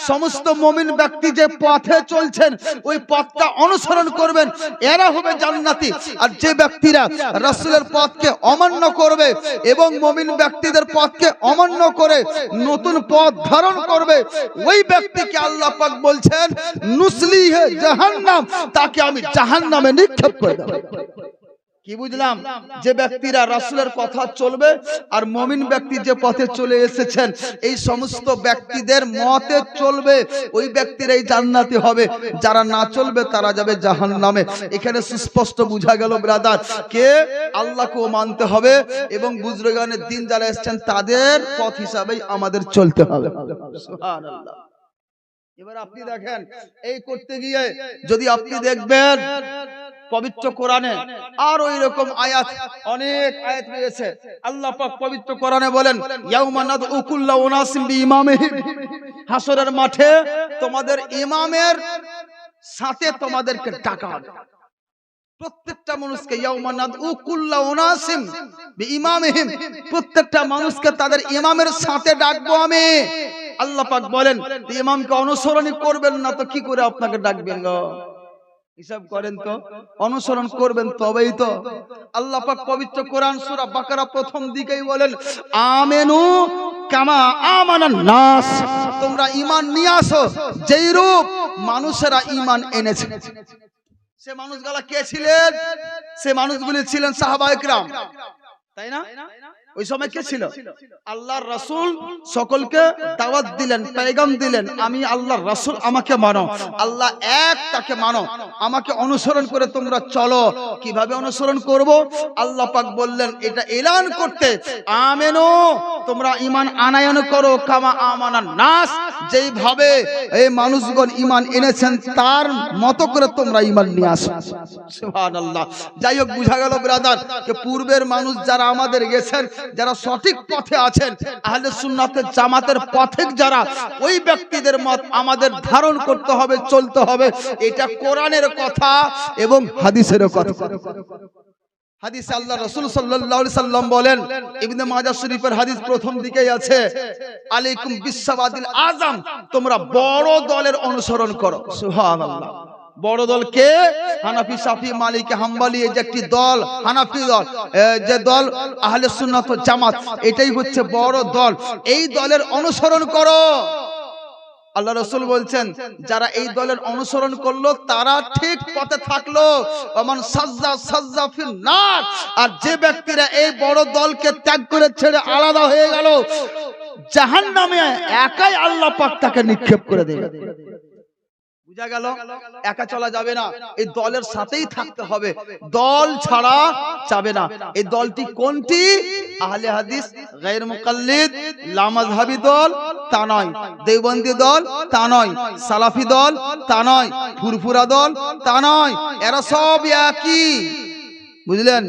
সমস্ত মুমিন ব্যক্তি যে পথে চলছেন ওই পথটা অনুসরণ করবেন এরা হবে জান্নাতি। আর যে ব্যক্তিরা রাসূলের পথকে অমান্য করবে এবং মুমিন ব্যক্তিদের পথকে অমান্য করে নতুন পথ ধারণ করবে, ওই ব্যক্তিকে আল্লাহ পাক বলছেন নুসলিহি জাহান্নাম, তাকে আমি জাহান্নামে নিক্ষেপ করে দেব। কি বুঝলাম? যে ব্যক্তিরা রাসূলের কথা চলবে আর মুমিন ব্যক্তি যে পথে চলে এসেছেন এই সমস্ত ব্যক্তিদের মতে চলবে, ওই ব্যক্তিরাই জান্নাতি হবে। যারা না চলবে তারা যাবে জাহান্নামে। এখানে সুস্পষ্ট বোঝা গেল ব্রাদার, কে আল্লাহকেও মানতে হবে এবং বুজুর্গানের দিন যারা এসেছেন তাদের পথ হিসাবেই আমাদের চলতে হবে। সুবহানাল্লাহ। এবার আপনি দেখেন, এই করতে গিয়ে যদি আপনি দেখবেন পবিত্র কোরআনে আর ওই রকম আয়াত, অনেক আয়াত রয়েছে। আল্লাহ পাক পবিত্র কোরআনে বলেন, ইয়াউমা নাদউ কুল্লা উনাসিম বিইমামিহিম, হাসরের মাঠে তোমাদের ইমামের সাথে তোমাদেরকে ডাকা হবে। প্রত্যেকটা মানুষকে ইয়াউমা নাদউ কুল্লা উনাসিম বিইমামিহিম, প্রত্যেকটা মানুষকে তাদের ইমামের সাথে ডাকবো আমি। আল্লাহ পাক বলেন, ইমামকে অনুসরণ করবেন না তো কি করে আপনাকে ডাকবেন গো? হিসাব করেন তো, অনুসরণ করবেন তবেই তো। আল্লাহ পাক পবিত্র কোরআন সূরা বাকারা প্রথম দিকেই বলেন, আমেনু কামা আমানান নাস, তোমরা ঈমান নিয়ে আসো যেই রূপ মানুষেরা ঈমান এনেছে। সে মানুষগুলা কে ছিলেন? সে মানুষগুলি ছিলেন সাহাবায়ে কিরাম, তাই না? ওই সময় কে ছিল? আল্লাহর রাসূল সকলকে দাওয়াত দিলেন, পেগাম দিলেন, আমি আল্লাহর রাসূল, আমাকে মানো, আল্লাহ এক, তাকে মানো, আমাকে অনুসরণ করে তোমরা চলো। কিভাবে অনুসরণ করব? আল্লাহ পাক বললেন এটা এলান করতে, আমেনু, তোমরা ঈমান আনায়ন করো, কামা আমানান নাস, যেইভাবে এই মানুষগণ ঈমান এনেছেন তার মতো করে তোমরা ঈমান নিয়ে আসো। সুবহানাল্লাহ। যাই হোক, বুঝা গেল ব্রাদার যে পূর্বের মানুষ যারা আমাদের গেছেন, যারা সঠিক পথে আছেন, আহলে সুন্নাতের জামাতের পথে যারা, ওই ব্যক্তিদের মত আমাদের ধারণ করতে হবে, চলতে হবে। এটা কোরআনের কথা এবং হাদিসের কথা। হাদিসে আল্লাহ রাসূল সাল্লাল্লাহু আলাইহি সাল্লাম বলেন, ইবনে মাজাহ শরীফের হাদিস প্রথম দিকেই আছে, আলাইকুম বিসসাওয়াদিল আযম, তোমরা বড় দলের অনুসরণ করো। সুবহানাল্লাহ। বড় দল কে? হানাফি, শাফি, মালিকি, হাম্বলি, এই যে একটি দল হানাফি দল, যে দল আহলে সুন্নাত ওয়াল জামাত, এটাই হচ্ছে বড় দল। এই দলের অনুসরণ করো। আল্লাহ রাসূল বলছেন, যারা এই দলের অনুসরণ করলো তারা ঠিক পথে থাকলো, ওমান সাজ্জা ফিন নার, আর যে ব্যক্তিরা এই বড় দলকে ত্যাগ করে ছেড়ে আলাদা হয়ে গেল, জাহান্নামে একাই আল্লাহ পাক তাকে নিক্ষেপ করে দেবে। বুঝা গেল? একা চলা যাবে না, এই দলের সাথেই থাকতে হবে, দল ছাড়া যাবে না। এই দলটি কোনটি? আহলে হাদিস, গায়র মুকাল্লিদ, লা মাযহাবী দল তা নয়, দেওবন্দি দল তা নয়, সালাফি দল তা নয়, ফুরফুরা দল তা নয়, এরা সব একই, বুঝলেন?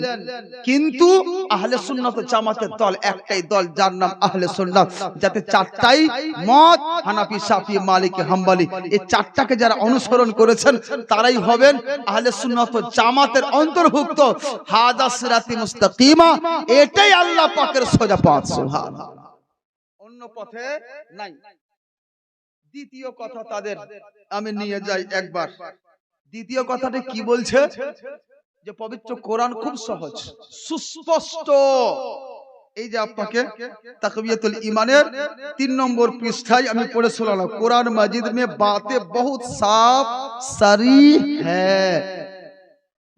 কিন্তু আহলে সুন্নাত ওয়াল জামাতের দল একটাই দল, যার নাম আহলে সুন্নাত, যাতে চারটাই মত, হানাফি, শাফি, মালিকি, হাম্বলি, এই চারটাকে যারা অনুসরণ করেছেন তারাই হবেন আহলে সুন্নাত ওয়াল জামাতের অন্তর্ভুক্ত। হাদা সিরাতি মুস্তাকিমা, এটাই আল্লাহ পাকের সোজা পথ। সুবহানাল্লাহ। অন্য পথে নাই। দ্বিতীয় কথা তাদের আমি নিয়ে যাই একবার। দ্বিতীয় কথাটা কি বলছে? যে পবিত্র কোরআন খুব সহজ, সুস্পষ্ট। এই যে আপনাকে তাকবিয়াতুল ঈমানের 3 নম্বর পৃষ্ঠায় আমি পড়ে শোনালাম, কোরআন মাজিদ মে বাতে বহুত সাফ সারিহ হ্যায়,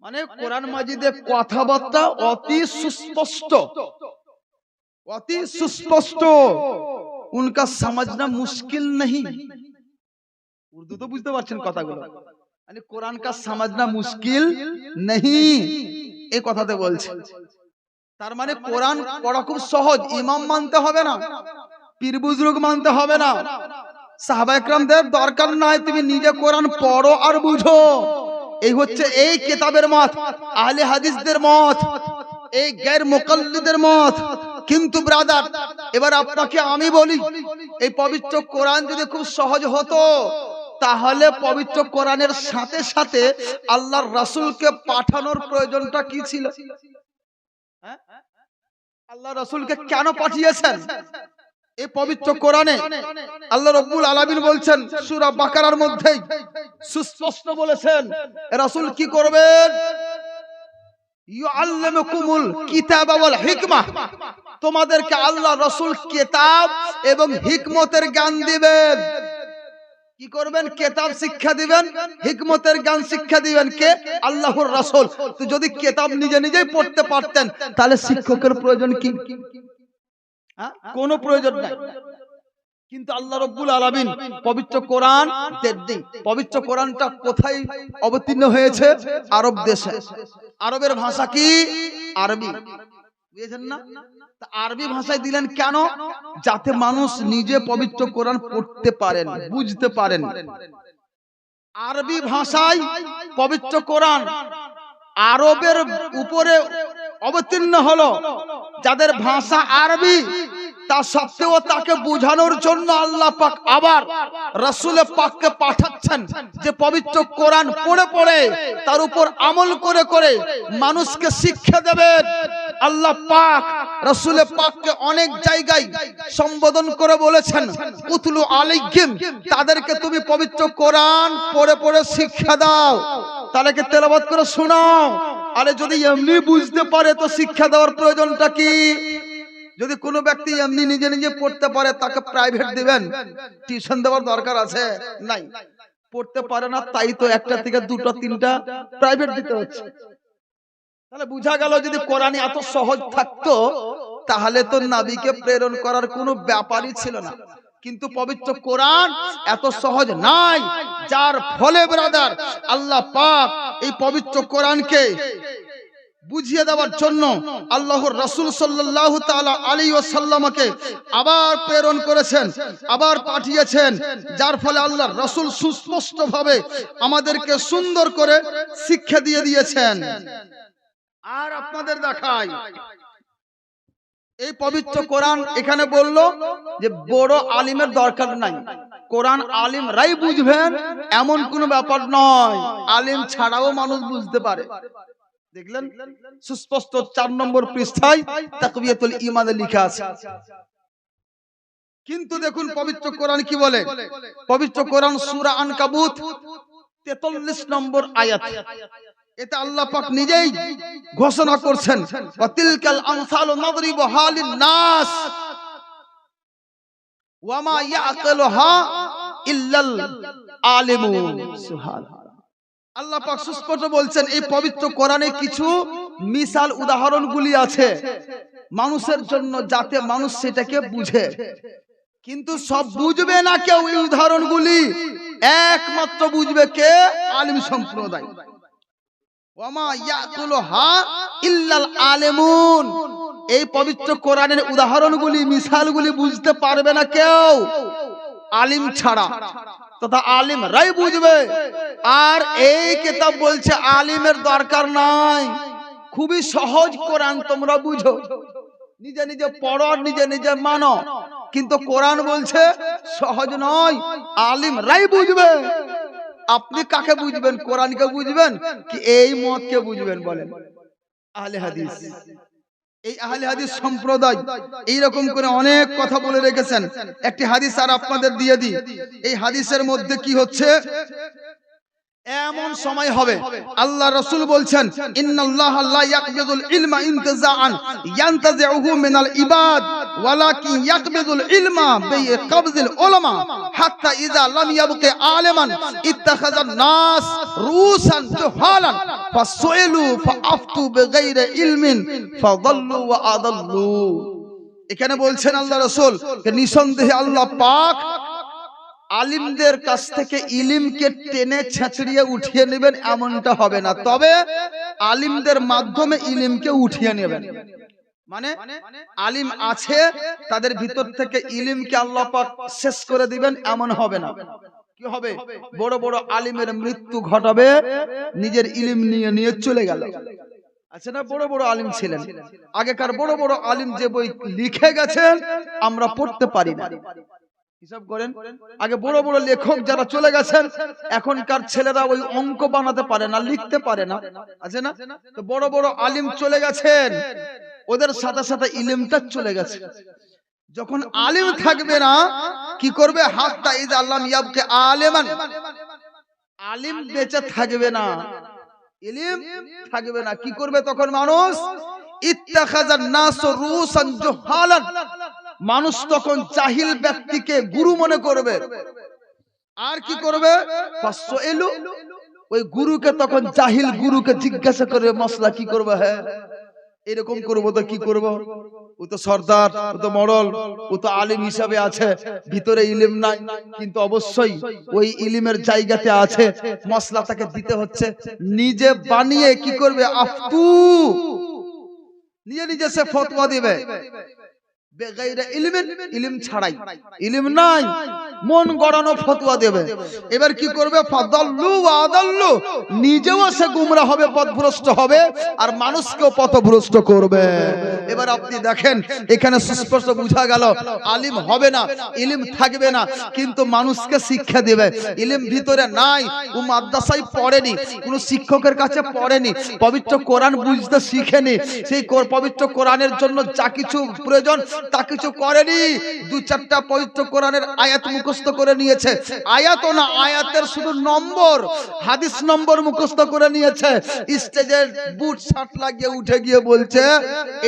মানে কোরআন মাজিদে কথাবার্তা অতি সুস্পষ্ট, অতি সুস্পষ্ট, উনকা समझना मुश्किल नहीं। উর্দু তো বুঝতে পারছেন কথাগুলো, মানে কোরআন কা समझना मुश्किल नहीं, এই কথাতে বলছে। তার মানে কোরআন পড়া খুব সহজ, ইমাম মানতে হবে না, পীর বুজুর্গ মানতে হবে না, সাহাবায়ে কেরামদের দরকার নাই, তুমি নিজে কোরআন পড়ো আর বুঝো। এই হচ্ছে এই কিতাবের মত, আহলে হাদিসদের মত, এই গায়র মুকাল্লিদের মত। কিন্তু ব্রাদার, এবার আপনাকে আমি বলি, এই পবিত্র কোরআন যদি খুব সহজ হতো, তাহলে পবিত্র কোরআনের সাথে সাথে আল্লাহর রাসূলকে পাঠানোর প্রয়োজনটা কি ছিল? আল্লাহ রাসূলকে কেন পাঠিয়েছেন? এই পবিত্র কোরআনে আল্লাহ রাব্বুল আলামিন বলছেন সূরা বাকারার মধ্যেই সুস্পষ্ট বলেছেন, রাসূল কি করবেন? ইউআল্লিমুকুমুল কিতাবা ওয়াল হিকমা, তোমাদেরকে আল্লাহ রাসূল কিতাব এবং হিকমতের জ্ঞান দিবেন। কি করবেন? কিতাব শিক্ষা দিবেন, হিকমতের জ্ঞান শিক্ষা দিবেন কে? আল্লাহর রাসূল। তো যদি কিতাব নিজে নিজেই পড়তে পারতেন তাহলে শিক্ষকের প্রয়োজন কি? কোনো প্রয়োজন নাই। কিন্তু আল্লাহ রাব্বুল আলামিন পবিত্র কোরআন দেন। পবিত্র কোরআনটা কোথায় অবতীর্ণ হয়েছে? আরব দেশে। আরবের ভাষা কি? আরবি, বুঝেছেন না? আরবি ভাষায় দিলেন কেন? যাতে মানুষ নিজে পবিত্র কোরআন পড়তে পারেন, বুঝতে পারেন। আরবি ভাষায় পবিত্র কোরআন আরবের উপরে অবতীর্ণ হলো, যাদের ভাষা আরবি, তা সত্ত্বেও তাকে বোঝানোর জন্য আল্লাহ পাক আবার রাসূল পাককে পাঠাচ্ছেন, যে পবিত্র কোরআন পড়ে পড়ে তার উপর আমল করে করে মানুষকে শিক্ষা দেবেন। আল্লাহ পাক রাসূল পাককে অনেক জায়গায় সম্বোধন করে বলেছেন, উতলু আলাইহিম, তাদেরকে তুমি পবিত্র কোরআন পড়ে পড়ে শিক্ষা দাও, তাদেরকে তেলাওয়াত করে শোনাও। আরে যদি এমনি বুঝতে পারে তো শিক্ষা দেওয়ার প্রয়োজনটা কি? যদি কোনো ব্যক্তি এমনি নিজে নিজে পড়তে পারে, তাকে প্রাইভেট দিবেন, টিউশন দেওয়ার দরকার আছে? নাই। পড়তে পারে না, তাই তো একটা থেকে দুটো তিনটা প্রাইভেট দিতে হচ্ছে। তাহলে বুঝা গেল, যদি কোরআন এত সহজ থাকতো তাহলে তো নবীকে প্রেরণ করার কোনো ব্যাপারই ছিল না। কিন্তু পবিত্র কোরআন এত সহজ নাই, যার ফলে ব্রাদার আল্লাহ পাক এই পবিত্র কোরআনকে বুঝিয়ে দেওয়ার জন্য আল্লাহর রাসূল সাল্লাল্লাহু তাআলা আলাইহি ওয়াসাল্লামকে আবার প্রেরণ করেছেন, আবার পাঠিয়েছেন, যার ফলে আল্লাহর রাসূল সুস্পষ্টভাবে আমাদেরকে সুন্দর করে শিক্ষা দিয়ে দিয়েছেন। আর আপনাদের দেখাই, এই পবিত্র কোরআন এখানে বলল যে বড় আলিমের দরকার নাই, কোরআন আলিমরাই বুঝবেন এমন কোনো ব্যাপার নয়, আলিম ছাড়াও মানুষ বুঝতে পারে। দেখলেন সুস্পষ্ট 4 নম্বর পৃষ্ঠায় তাকবিয়াতুল ঈমানে লেখা আছে। কিন্তু দেখুন পবিত্র কোরআন কি বলে। পবিত্র কোরআন সূরা আনকাবুত 43 নম্বর আয়াত, এটা আল্লাহ পাক নিজেই ঘোষণা করছেন, ওয়াতিলকাল আমসালু নাদরিবুহা লিন-নাস ওয়ামা ইয়াকিলুহা ইল্লাল আলিমুন। সুবহানাল্লাহ। আল্লাহ পাক সুস্পষ্ট বলছেন, এই পবিত্র কোরআনে কিছু মিসাল উদাহরণগুলি আছে মানুষের জন্য, যাতে মানুষ সেটাকে বুঝে। কিন্তু সব বুঝবে না কেউ এই উদাহরণগুলি, একমাত্র বুঝবে কে? আলিম সম্প্রদায়। ওয়ামা ইয়াকুলুহা ইল্লাল আলিমুন। এই পবিত্র কোরআনের উদাহরণগুলি, মিসালগুলি বুঝতে পারবে না কেউ আলিম ছাড়া, তথা আলিমরাই বুঝবে। আর এই কিতাব বলছে আলিমের দরকার নাই, খুবই সহজ কোরআন, তোমরা বুঝো, নিজে নিজে পড়ো, নিজে নিজে মানো। কিন্তু কোরআন বলছে সহজ নয়, আলিমরাই বুঝবে। আপনি কাকে বুঝবেন? কোরআনকে বুঝবেন কি এই মতকে বুঝবেন? বলেন। আহলে হাদিস, এই আহলে হাদিস সম্প্রদায় এইরকম করে অনেক কথা বলে রেখেছেন। একটি হাদিস আর আপনাদের দিয়ে দিই। এই হাদিসের মধ্যে কি হচ্ছে, এমন সময় হবে আল্লাহ রাসূল বলছেন, ইন্নাল্লাহা লা ইয়াকবিদুল ইলমা ইনতিজাআন ইয়ানতাজিউহু মিনাল ইবাদ ওয়ালাকিন ইয়াকবিদুল ইলমা বিকবজিল উলামা হাত্তা ইযা লাম ইয়াবকি আলিমান ইত্তাখাযান নাস রুসান জুহালান ফাসুইলু ফাআফতু বিগাইরি ইলমিন ফাদাল্লু ওয়া আদাল্লু। এখানে বলছেন আল্লাহ রাসূল, নিঃসন্দেহে আল্লাহ পাক আলিমদের কাছ থেকে ইলমকে টেনে ছেঁচড়িয়ে উঠিয়ে নেবেন এমনটা হবে না, তবে আলিমদের মাধ্যমে ইলমকে উঠিয়ে নেবেন। মানে আলিম আছে, তাদের ভিতর থেকে ইলমকে আল্লাহ পাক শেষ করে দিবেন এমন হবে না। কি হবে? বড় বড় আলিমের মৃত্যু ঘটাবে, নিজের ইলম নিয়ে নিয়ে চলে গেল। আচ্ছা না, বড় বড় আলিম ছিলেন আগেকার, বড় বড় আলিম যে বই লিখে গেছেন আমরা পড়তে পারি না। হিসাব করেন, আগে বড় বড় লেখক যারা চলে গেছেন, এখনকার ছেলেরা ওই অঙ্ক বানাতে পারে না, লিখতে পারে না, আছে না? তো বড় বড় আলিম চলে গেছেন, ওদের সাথে সাথে ইলমটা চলে গেছে। যখন আলিম থাকবে না, কি করবে? হাত্তা ইযা লাম ইয়াবকি আলিমান, আলিম বেঁচে থাকবে না, ইলম থাকবে না, কি করবে তখন মানুষ? ইত্তাখাযান নাসু রুসান জুহালান, মানুষ তখন জাহিল ব্যক্তিকে গুরু মনে করবে। আর কি করবে? ফাসুইলু, ওই গুরুকে তখন জাহিল গুরুকে জিজ্ঞাসা করবে মসলা কি করবে, হ্যাঁ এরকম করবো তো কি করব, ও তো সর্দার, ও তো মডল, ও তো আলিম হিসাবে আছে, ভিতরে ইলম নাই, কিন্তু অবশ্যই ওই ইলমের জায়গাতে আছে, মসলা তাকে দিতে হচ্ছে। নিজে বানিয়ে কি করবে? আফতু, নিজে নিজে সে ফতোয়া দিবে। বেগাইরে ইলমিন, ইলম ছাড়াই, ইলম নাই, মন গড়ানো ফতোয়া দেবে। এবার কি করবে? ফাদাল্লু ওয়া আদাল্লু, নিজেও সে গুমরা হবে, পথভ্রষ্ট হবে, আর মানুষকেও পথভ্রষ্ট করবে। এবার আপনি দেখেন এখানে সুস্পষ্ট বোঝা গেল আলিম হবে না, ইলম থাকবে না, কিন্তু মানুষকে শিক্ষা দেবে। ইলম ভিতরে নাই, ও মাদ্রাসায় পড়েনি, কোন শিক্ষকের কাছে পড়েনি, পবিত্র কোরআন বুঝতে শিখেনি, সেই পবিত্র কোরআনের জন্য যা কিছু প্রয়োজন তা কিছু করেনি। দু চারটা পবিত্র কোরআনের আয়াত মুখস্থ করে নিয়েছে, আয়াত না, আয়াতের শুধু নম্বর, হাদিস নম্বর মুখস্থ করে নিয়েছে। স্টেজের বুট শার্ট লাগিয়ে উঠে গিয়ে বলছে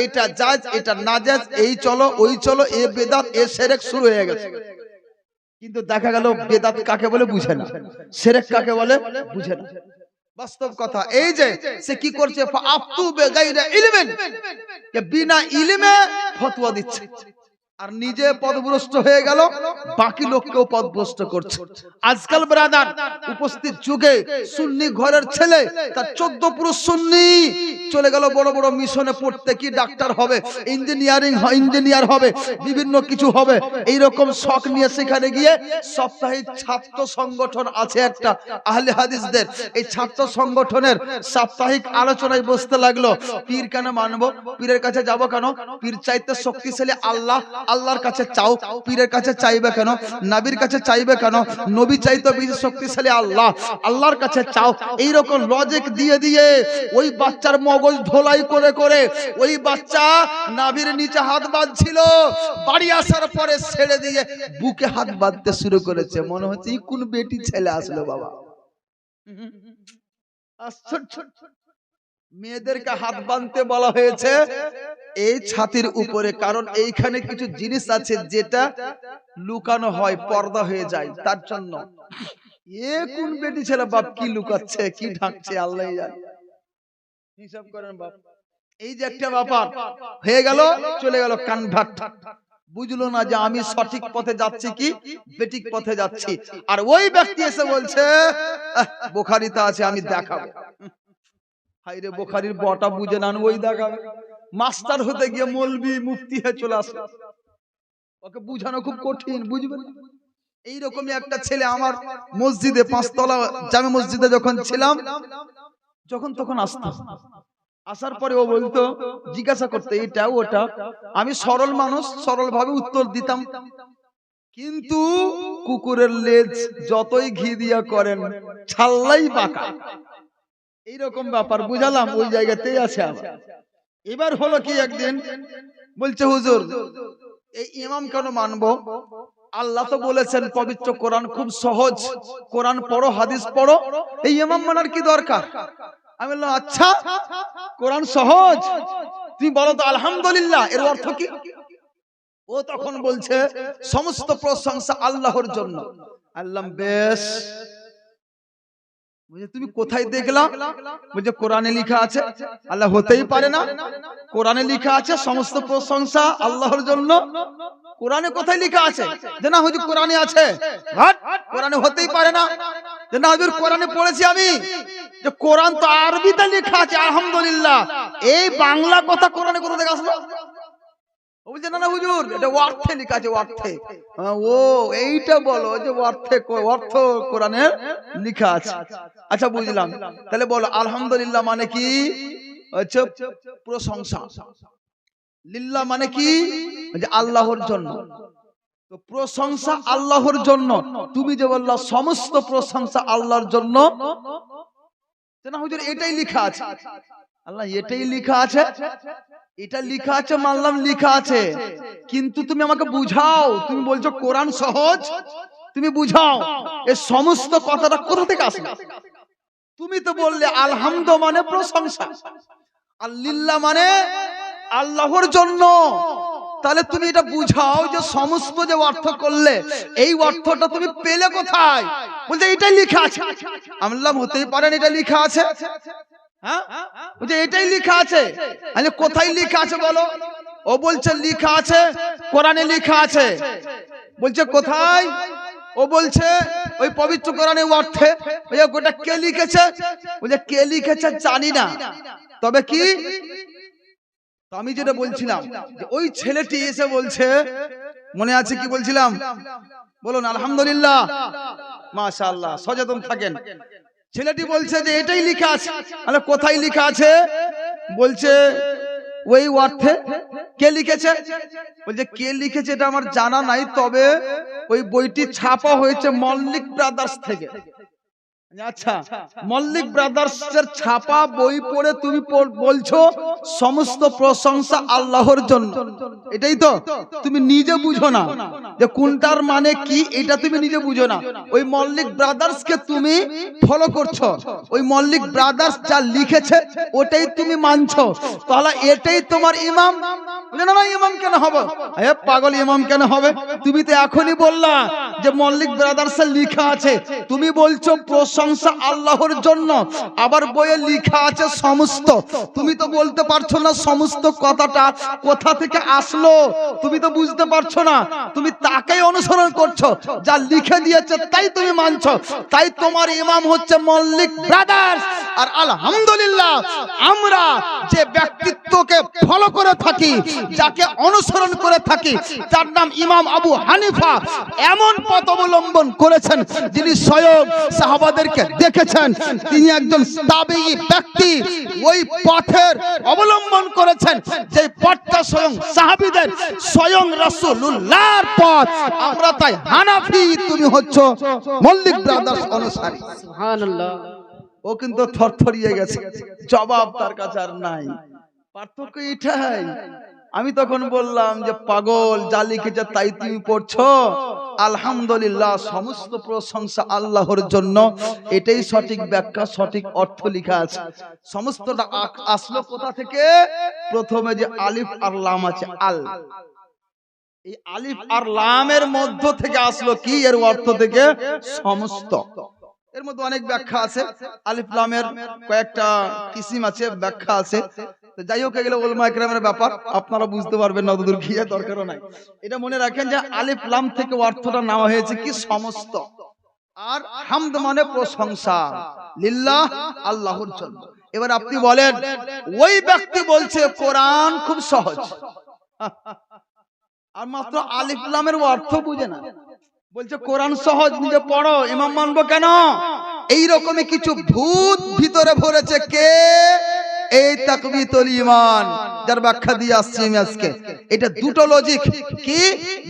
এটা জায়েজ, এটা নাজায়েজ, এই চলো ওই চলো, এ বেদাত, এ শিরক, শুরু হয়ে গেছে। কিন্তু দেখা গেল বেদাত কাকে বলে বুঝে না, শিরক কাকে বলে বুঝে না। বাস্তব কথা এই যে সে কি করছে? ফাআফতু বিগাইরি ইলমিন, বিনা ইলমে ফতোয়া দিচ্ছে, আর নিজে পথভ্রষ্ট হয়ে গেল, বাকি লোককেও পথভ্রষ্ট করছে। আজকাল ব্রাদার উপস্থিত যুগে সুন্নি ঘরের ছেলে, তার 14 পুরুষ সুন্নি, চলে গেল বড় বড় মিশনে পড়তে, কি ডাক্তার হবে, ইঞ্জিনিয়ার হবে, বিভিন্ন কিছু হবে, এই রকম শখ নিয়ে সেখানে গিয়ে সাপ্তাহিক ছাত্র সংগঠন আছে একটা আহলে হাদিসদের, এই ছাত্র সংগঠনের সাপ্তাহিক আলোচনায় বসতে লাগলো। পীর কেন মানবো, পীরের কাছে যাব কেন, পীর চাইতে শক্তিশালী আল্লাহ, আল্লাহর কাছে চাও, পীরের কাছে চাইবে কেন, নবীর কাছে চাইবে কেন, নবী চাইতে বেশি শক্তিশালী আল্লাহ, আল্লাহর কাছে চাও। এই রকম লজিক দিয়ে দিয়ে ওই বাচ্চার মগজ ধোলাই করে করে ওই বাচ্চা নাভির নিচে হাত বাঁধছিল, বাড়ি আসার পরে ছেড়ে দিয়ে বুকে হাত বাঁধতে শুরু করেছে। মনে হচ্ছে কোন বেটি ছেলে আসলো বাবা। আশ্চর্য, মেয়েদেরকে হাত বাঁধতে বলা হয়েছে এই ছাতির উপরে, কারণ এইখানে কিছু জিনিস আছে যেটা লুকানো হয়, পর্দা হয়ে যায়, তার জন্য। এ কোন বেটি ছেলে বাপ, কি লুকাচ্ছে, কি ঢাকছে, আল্লাহ জানে। হিসাব করেন বাপ, এই যে একটা ব্যাপার হয়ে গেল, চলে গেল কনভার্ট, বুঝলো না যে আমি সঠিক পথে যাচ্ছি কি বেঠিক পথে যাচ্ছি। আর ওই ব্যক্তি এসে বলছে বুখারীতে আছে, আমি দেখাবো। হাইরে বুখারীর বটা বুঝে না, ওই দেখাবে। মাস্টার হতে গিয়ে মৌলবি মুফতি হয়ে চলে আসে, ওকে বুঝানো খুব কঠিন, বুঝবে না। এইরকমই একটা ছেলে আমার মসজিদে, 5 তলা জামে মসজিদে যখন ছিলাম, যখন তখন আসতাম, আসার পরে ও বলতো, জিজ্ঞাসা করতে এটা ওটা, আমি সরল মানুষ, সরল ভাবে উত্তর দিতাম। কিন্তু কুকুরের লেজ যতই ঘি দিয়া করেন, ছাল্লাই বাঁকা, এইরকম ব্যাপার বুঝালাম। ওই জায়গাতেই আছে আবার। এবার হলো কি, একদিন বলছে হুজুর এই ইমাম কেন মানবো, আল্লাহ তো বলেছেন পবিত্র কোরআন খুব সহজ, কোরআন পড়ো, হাদিস পড়ো, এই ইমাম মানার কি দরকার? আমি বললাম আচ্ছা, কোরআন সহজ, তুমি বলো তো আলহামদুলিল্লাহ, এর অর্থ কি? ও তখন বলছে সমস্ত প্রশংসা আল্লাহর জন্য। আল্লাহ বেশ, তুমি কোথায় দেখলা? বলছে কোরআনে লেখা আছে। আল্লাহ হতেই পারে না, কোরআনে লেখা আছে সমস্ত প্রশংসা আল্লাহর জন্য। কোরআনে কোথায় লেখা আছে? যে না হুজুর কোরআনে আছে। কোরআনে হতেই পারে না। যে না হুজুর কোরআনে পড়েছি আমি, যে কোরআন তো আরবিতে লেখা আছে আলহামদুলিল্লাহ, এই বাংলা কথা কোরআনে কোথা থেকে আসলো? বলছে না না হুজুর এটা অর্থে লেখা আছে, অর্থে। ও এইটা বলো যে অর্থে, অর্থ কোরআনে লেখা আছে। আচ্ছা বুঝলাম, তাহলে বলো আলহামদুলিল্লাহ মানে কি? আচ্ছা প্রশংসা, লিল্লাহ মানে কি? যে আল্লাহর জন্য। তো প্রশংসা আল্লাহর জন্য, তুমি যে বললা সমস্ত প্রশংসা আল্লাহর জন্য, না হুজুর এটাই লেখা আছে। আল্লাহ এটাই লেখা আছে, এটা লেখা আছে মানলাম লেখা আছে, কিন্তু তুমি আমাকে বুঝাও। তুমি বলছো কোরআন সহজ, তুমি বুঝাও এই সমস্ত কথাটা কোথা থেকে আসে? তুমি তো বললে আলহামদু মানে প্রশংসা, আর লিল্লাহ মানে আল্লাহর জন্য। তাহলে তুমি এটা বুঝাও যে সমস্ত যে অর্থ করলে এই অর্থটা তুমি পেলে কোথায়? বলছে এটাই লেখা আছে। আমি বললাম হতেই পারে না এটা লেখা আছে। হ্যাঁ বলছে এটাই লেখা আছে। আমি কোথায় লেখা আছে বলো? ও বলছে লেখা আছে কোরআনে লেখা আছে। বলছে কোথায়? ও বলছে ওই পবিত্র কোরআনের অর্থে। ওটা কে লিখেছে? বলছে কে লিখেছে জানি না, তবে কি তো আমি যেটা বলছিলাম যে ওই ছেলেটি এসে বলছে, মনে আছে কি বলছিলাম? বলুন আলহামদুলিল্লাহ, মাশাআল্লাহ, সচেতন থাকেন। ছেলেটি বলছে যে এটাই লেখা আছে। আরে কোথায় লেখা আছে? বলছে ওই অর্থে। কে লিখেছে? বলছে কে লিখেছে এটা আমার জানা নাই, তবে ওই বইটি ছাপা হয়েছে মল্লিক ব্রাদার্স থেকে। আচ্ছা, মল্লিক ব্রাদার্স এর ছাপা বই পড়ে তুমি বলছো সমস্ত প্রশংসা আল্লাহর জন্য, এটাই তো? তুমি নিজে বুঝো না যে কোনটার মানে কি, এটা তুমি নিজে বুঝো না। ওই মল্লিক ব্রাদার্স কে তুমি ফলো করছো, ওই মল্লিক ব্রাদার্স যা লিখেছে ওটাই তুমি মানছো, তাহলে এটাই তোমার ইমাম? না না, ইমাম কেন হবে? এ পাগল, ইমাম কেন হবে? তুমি তো এখনই বললা যে মল্লিক ব্রাদার্স এর লেখা আছে, তুমি বলছো প্রশংসা আল্লাহর জন্য, আবার বইয়ে লেখা আছে সমস্ত। তুমি তো বলতে পারছো না সমস্ত কথাটা কোথা থেকে আসলো, তুমি তো বুঝতে পারছো না। তুমি তাকেই অনুসরণ করছো, যা লিখে দিয়েছে তাই তুমি মানছো, তাই তোমার ইমাম হচ্ছে মল্লিক ব্রাদার্স। আর আলহামদুলিল্লাহ, আমরা যে ব্যক্তিত্বকে ফলো করে থাকি, যাকে অনুসরণ করে থাকি, তার নাম ইমাম আবু হানিফা। এমন পথ অবলম্বন করেছেন যিনি স্বয়ং সাহাবাদেরকে দেখেছেন, তিনি একজন তাবেঈ ব্যক্তি। ওই পথের অবলম্বন করেছেন যে পথটা স্বয়ং সাহাবীদের, স্বয়ং রাসূলুল্লাহর পথ। আমরা তাই হানাফি, তুমি হচ্ছ মল্লিক ব্রাদার্স অনুসারী। সুবহানাল্লাহ। ও কিন্তু থরথরিয়ে গেছে, জবাব তার কাছে আর নাই। পার্থক্য এটাই। আমি তখন বললাম যে পাগল, যা লিখেছে তাই তুমি পড়ছো। আলহামদুলিল্লাহ, সমস্ত প্রশংসা আল্লাহর জন্য, এটাই সঠিক ব্যাখ্যা, সঠিক অর্থ লেখা আছে। সমস্তটা আসলো কোথা থেকে? প্রথমে যে আলিফ আর লাম আছে, আল, এই আলিফ আর লামের মধ্য থেকে আসলো কি? এর অর্থ থেকে সমস্ত। এর মধ্যে অনেক ব্যাখ্যা আছে, আলিফ লামের কয়েকটা কিসিম আছে, ব্যাখ্যা আছে। যাই হোক, এগুলো উলামা ইকরামের ব্যাপার, আপনারা বুঝতে পারবেন না, অতদূর গিয়ে দরকারও নাই। এটা মনে রাখেন যে আলিফ লাম থেকে অর্থটা নেওয়া হয়েছে কি? সমস্ত। আর হামদ মানে প্রশংসা, লিল্লাহ, আল্লাহর জন্য। এবার আপনি বলেন, ওই ব্যক্তি বলছে কোরআন খুব সহজ, আর মাত্র আলিফ লামের অর্থ বুঝে না, বলছে কোরআন সহজ, নিজে পড়ো, ইমাম মানবো কেন? এইরকমই কিছু ভূত ভিতরে ভরেছে। কে? এই তাকবীতুল ঈমান, যার ব্যাখ্যা দিয়ে আসছি আমি আজকে। এটা দুটো লজিক। কি?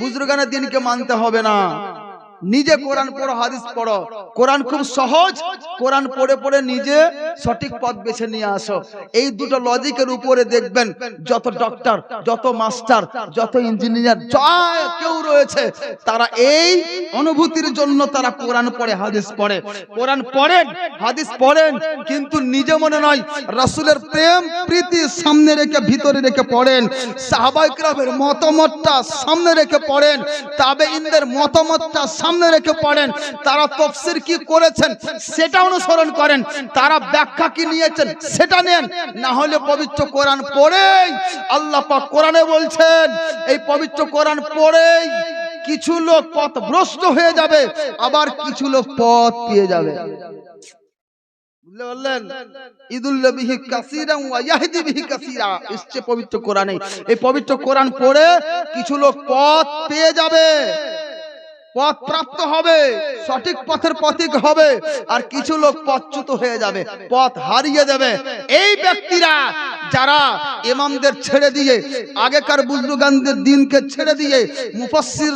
বুজুর্গানের দিনকে মানতে হবে না, নিজে কোরআন পড়ো, হাদিস পড়ো। কোরআন খুব সহজ, কোরআন পড়ে পড়ে নিজে সঠিক পথ বেছে নিয়ে আসো। এই দুটো লজিকের উপরে দেখবেন যত ডক্টর, যত মাস্টার, যত ইঞ্জিনিয়ার, যা কেউ রয়েছে, তারা এই অনুভূতির জন্য তারা কোরআন পড়ে, হাদিস পড়ে। কোরআন পড়েন, হাদিস পড়েন, কিন্তু নিজে মনে নয়, রাসূলের প্রেম প্রীতি সামনে রেখে, ভিতরে রেখে পড়েন। সাহাবায়ে কেরামের মতামতটা সামনে রেখে পড়েন, তাবেঈনদের মতামতটা সামনে রেখে পড়েন। তারা তাফসীর কি করেছেন সেটা অনুসরণ করেন, তারা ব্যাখ্যা কি নিয়েছেন সেটা নেন। না হলে পবিত্র কোরআন পড়েই, আল্লাহ পাক কোরআনে বলছেন, এই পবিত্র কোরআন পড়েই কিছু লোক পথভ্রষ্ট হয়ে যাবে, আবার কিছু লোক পথ পেয়ে যাবে। বুঝলে বললেন? ইদুল্লা বিহি কাসীরান ওয়া ইয়াহদি বিহি কাসীরা, এসছে পবিত্র কোরআনে। এই পবিত্র কোরআন পড়ে কিছু লোক পথ পেয়ে যাবে, পথ প্রাপ্ত হবে, সঠিক পথের পথিক হবে, আর কিছু লোক পথচ্যুত হয়ে যাবে, পথ হারিয়ে দেবে। এই ব্যক্তিরা যারা ইমামদের ছেড়ে দিয়ে, আগেকার বুজুর্গানদের দিনকে ছেড়ে দিয়ে, মুফাসসির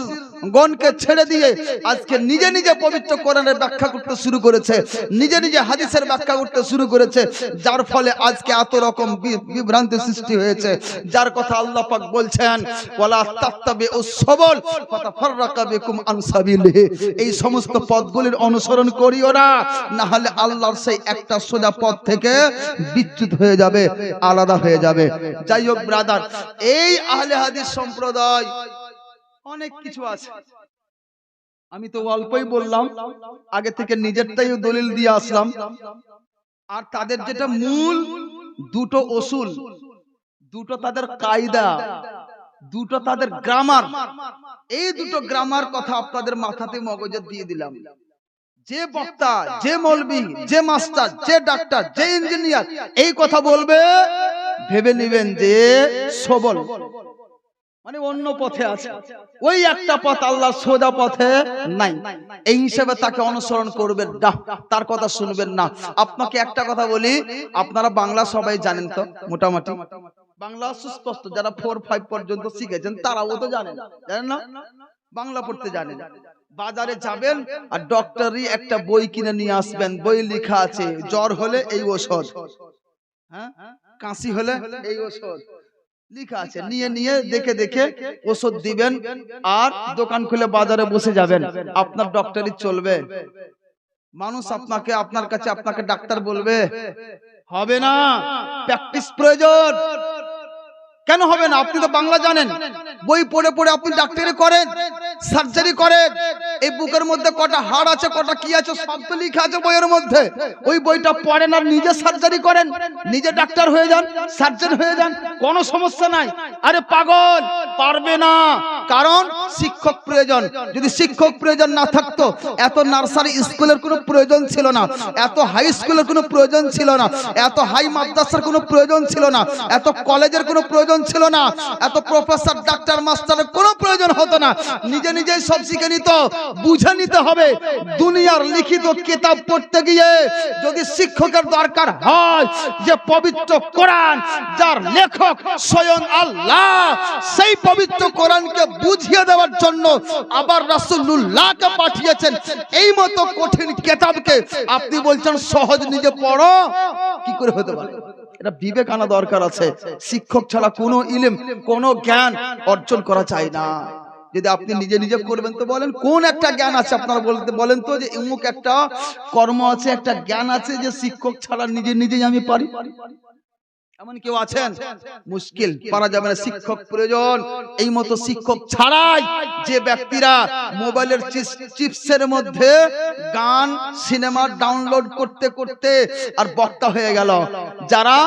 গণকে ছেড়ে দিয়ে আজকে নিজে নিজে পবিত্র কোরআনের ব্যাখ্যা করতে শুরু করেছে, নিজে নিজে হাদিসের ব্যাখ্যা করতে শুরু করেছে, যার ফলে আজকে এত রকম বিভ্রান্তি সৃষ্টি হয়েছে। যার কথা আল্লাহ পাক বলছেন, ওয়ালা তাত্তাবিউস সুবুল ফাতাফাররাকা বিকুম আন সাবিলিহি, এই সমস্ত পথগুলির অনুসরণ করিও না, না হলে আল্লাহর সেই একটা সোজা পথ থেকে বিচ্যুত হয়ে যাবে, আলাদা হয়ে যাবে। যাই হোক ব্রাদার, এই আহলে হাদিস সম্প্রদায় অনেক কিছু আছে, আমি তো অল্পই বললাম, আগে থেকে নিজেরটাই দলিল দিয়ে আসলাম। আর তাদের যেটা মূল দুটো উসুল, দুটো তাদের কায়দা, দুটো তাদের গ্রামার, এই দুটো গ্রামার কথা আপনাদের মাথাতে মগজে দিয়ে দিলাম। যে বক্তা, যে মৌলবি, যে মাস্টার, যে ডাক্তার, যে ইঞ্জিনিয়ার এই কথা বলবে, ভেবে নিবেন যে সবল, মানে অন্য পথে আছে, ওই একটা পথ আল্লাহ সোজা পথে নাই, এই হিসেবে তাকে অনুসরণ করবেন না, তার কথা শুনবেন না। আপনাকে একটা কথা বলি, আপনারা বাংলা সবাই জানেন তো মোটামুটি, বাংলা সুস্পষ্ট, যারা 4-5 পর্যন্ত শিখেছেন তারাও তো জানেন, জানেন না? বাংলা পড়তে জানেন। বাজারে যাবেন আর ডক্টরি একটা বই কিনে নিয়ে আসবেন, বই লেখা আছে জ্বর হলে এই ওষুধ, হ্যাঁ, কাশি হলে এই ওষুধ লেখা আছে, নিয়ে নিয়ে দেখে দেখে ওষুধ দিবেন আর দোকান খুলে বাজারে বসে যাবেন। আপনার ডক্টরি চলবে? মানুষ আপনার কাছে আপনাকে ডাক্তার বলবে? হবে না। প্র্যাকটিস প্রয়োজন। কেন হবে না? আপনি তো বাংলা জানেন, বই পড়ে পড়ে আপনি ডাক্তারি করেন, সার্জারি করেন, এই বুকের মধ্যে কটা হাড় আছে, কটা কি আছে সব তো লেখা আছে বইয়ের মধ্যে। ওই বইটা পড়েন আর নিজে সার্জারি করেন, নিজে ডাক্তার হয়ে যান, সার্জন হয়ে যান, কোনো সমস্যা নাই। আরে পাগল, পারবে না, কারণ শিক্ষক প্রয়োজন। যদি শিক্ষক প্রয়োজন না থাকতো এত নার্সারি স্কুলের কোনো প্রয়োজন ছিল না, এত হাই স্কুলের কোনো প্রয়োজন ছিল না, এত হাই মাদ্রাসার কোনো প্রয়োজন ছিল না, এত কলেজের কোনো প্রয়োজন ছিল না, এত প্রফেসর ডাক্তার মাস্টারের কোনো প্রয়োজন হতো না। নিজে নিজেই সব শিখে নিত। বুঝে নিতে হবে দুনিয়ার লিখিত কিতাব পড়তে গিয়ে যদি শিক্ষকের দরকার হয়, যে পবিত্র কোরআন যার লেখক স্বয়ং আল্লাহ, সেই পবিত্র কোরআনকে বুঝিয়ে দেওয়ার জন্য আবার রাসূলুল্লাহকে পাঠিয়েছেন। এই মতো কঠিন কিতাবকে আপনি বলছেন সহজ নিজে পড়ো, কি করে হতে পারে? এটা বিবেক আনা দরকার আছে। শিক্ষক ছাড়া কোনো ইলম, কোনো জ্ঞান অর্জন করা যায় না। যদি আপনি নিজে নিজে করবেন তো বলেন কোন একটা জ্ঞান আছে আপনারা বলেন তো, যে এমুক একটা কর্ম আছে, একটা জ্ঞান আছে যে শিক্ষক ছাড়া নিজে নিজেই আমি পারি? এমন কেউ আছেন? মুশকিল, পারা যাবে না। শিক্ষক প্রয়োজন। এই মতো শিক্ষক ছাড়াই যে ব্যক্তিরা মোবাইলের চিপসের মধ্যে গান সিনেমা ডাউনলোড করতে করতে আর বক্তা হয়ে গেল, যারা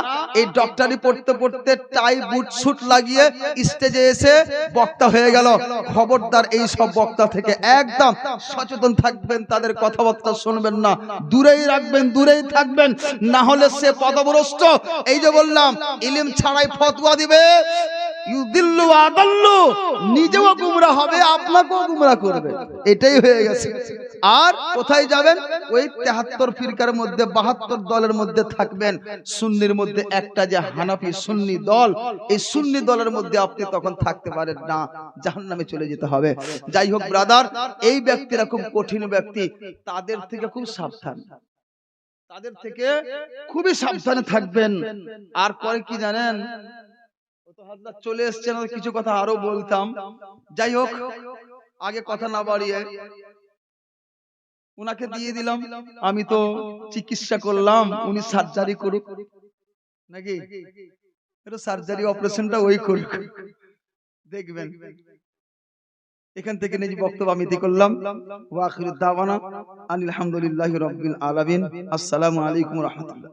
এই ডক্টরি পড়তে পড়তে টাই বুট স্যুট লাগিয়ে স্টেজে এসে বক্তা হয়ে গেল, খবরদার এই সব বক্তা থেকে একদম সচেতন থাকবেন, তাদের কথাবার্তা শুনবেন না, দূরেই রাখবেন, দূরেই থাকবেন, না হলে সে পদভ্রষ্ট। এই যে বললাম ইলম ছাড়াই ফতোয়া দিবে, ইউদিল্লু আদাল্লু, নিজেও গুমরা হবে, আপনাকেও গুমরা করবে, এটাই হয়ে গেছে। আর কোথায় যাবেন? ওই 73 ফিরকার মধ্যে 72 দলের মধ্যে থাকবেন। সুন্নির মধ্যে একটা যে হানাফি সুন্নি দল, এই সুন্নি দলের মধ্যে আপনি তখন থাকতে পারেন না, জাহান্নামে চলে যেতে হবে। যাই হোক ব্রাদার, এই ব্যক্তিরা খুব কঠিন ব্যক্তি, তাদের থেকে খুব সাবধান, তাদের থেকে খুবই সাবধানে থাকবেন। আর পরে কি জানেন, চলে এসছেন, কিছু কথা আরো বলতাম। যাই হোক, আগে কথা না বাড়িয়ে উনাকে দিয়ে দিলাম, আমি তো চিকিৎসা করলাম, উনি সার্জারি করুক নাকি, সার্জারি অপারেশনটা ওই করুক, দেখবেন। এখান থেকে নিজে বক্তব্য আমি দিয়ে করলাম। ওয়া আখিরু দাওয়ানা আলহামদুলিল্লাহি রাব্বিল আলামিন। আসসালামু আলাইকুম ওয়া রাহমাতুল্লাহ।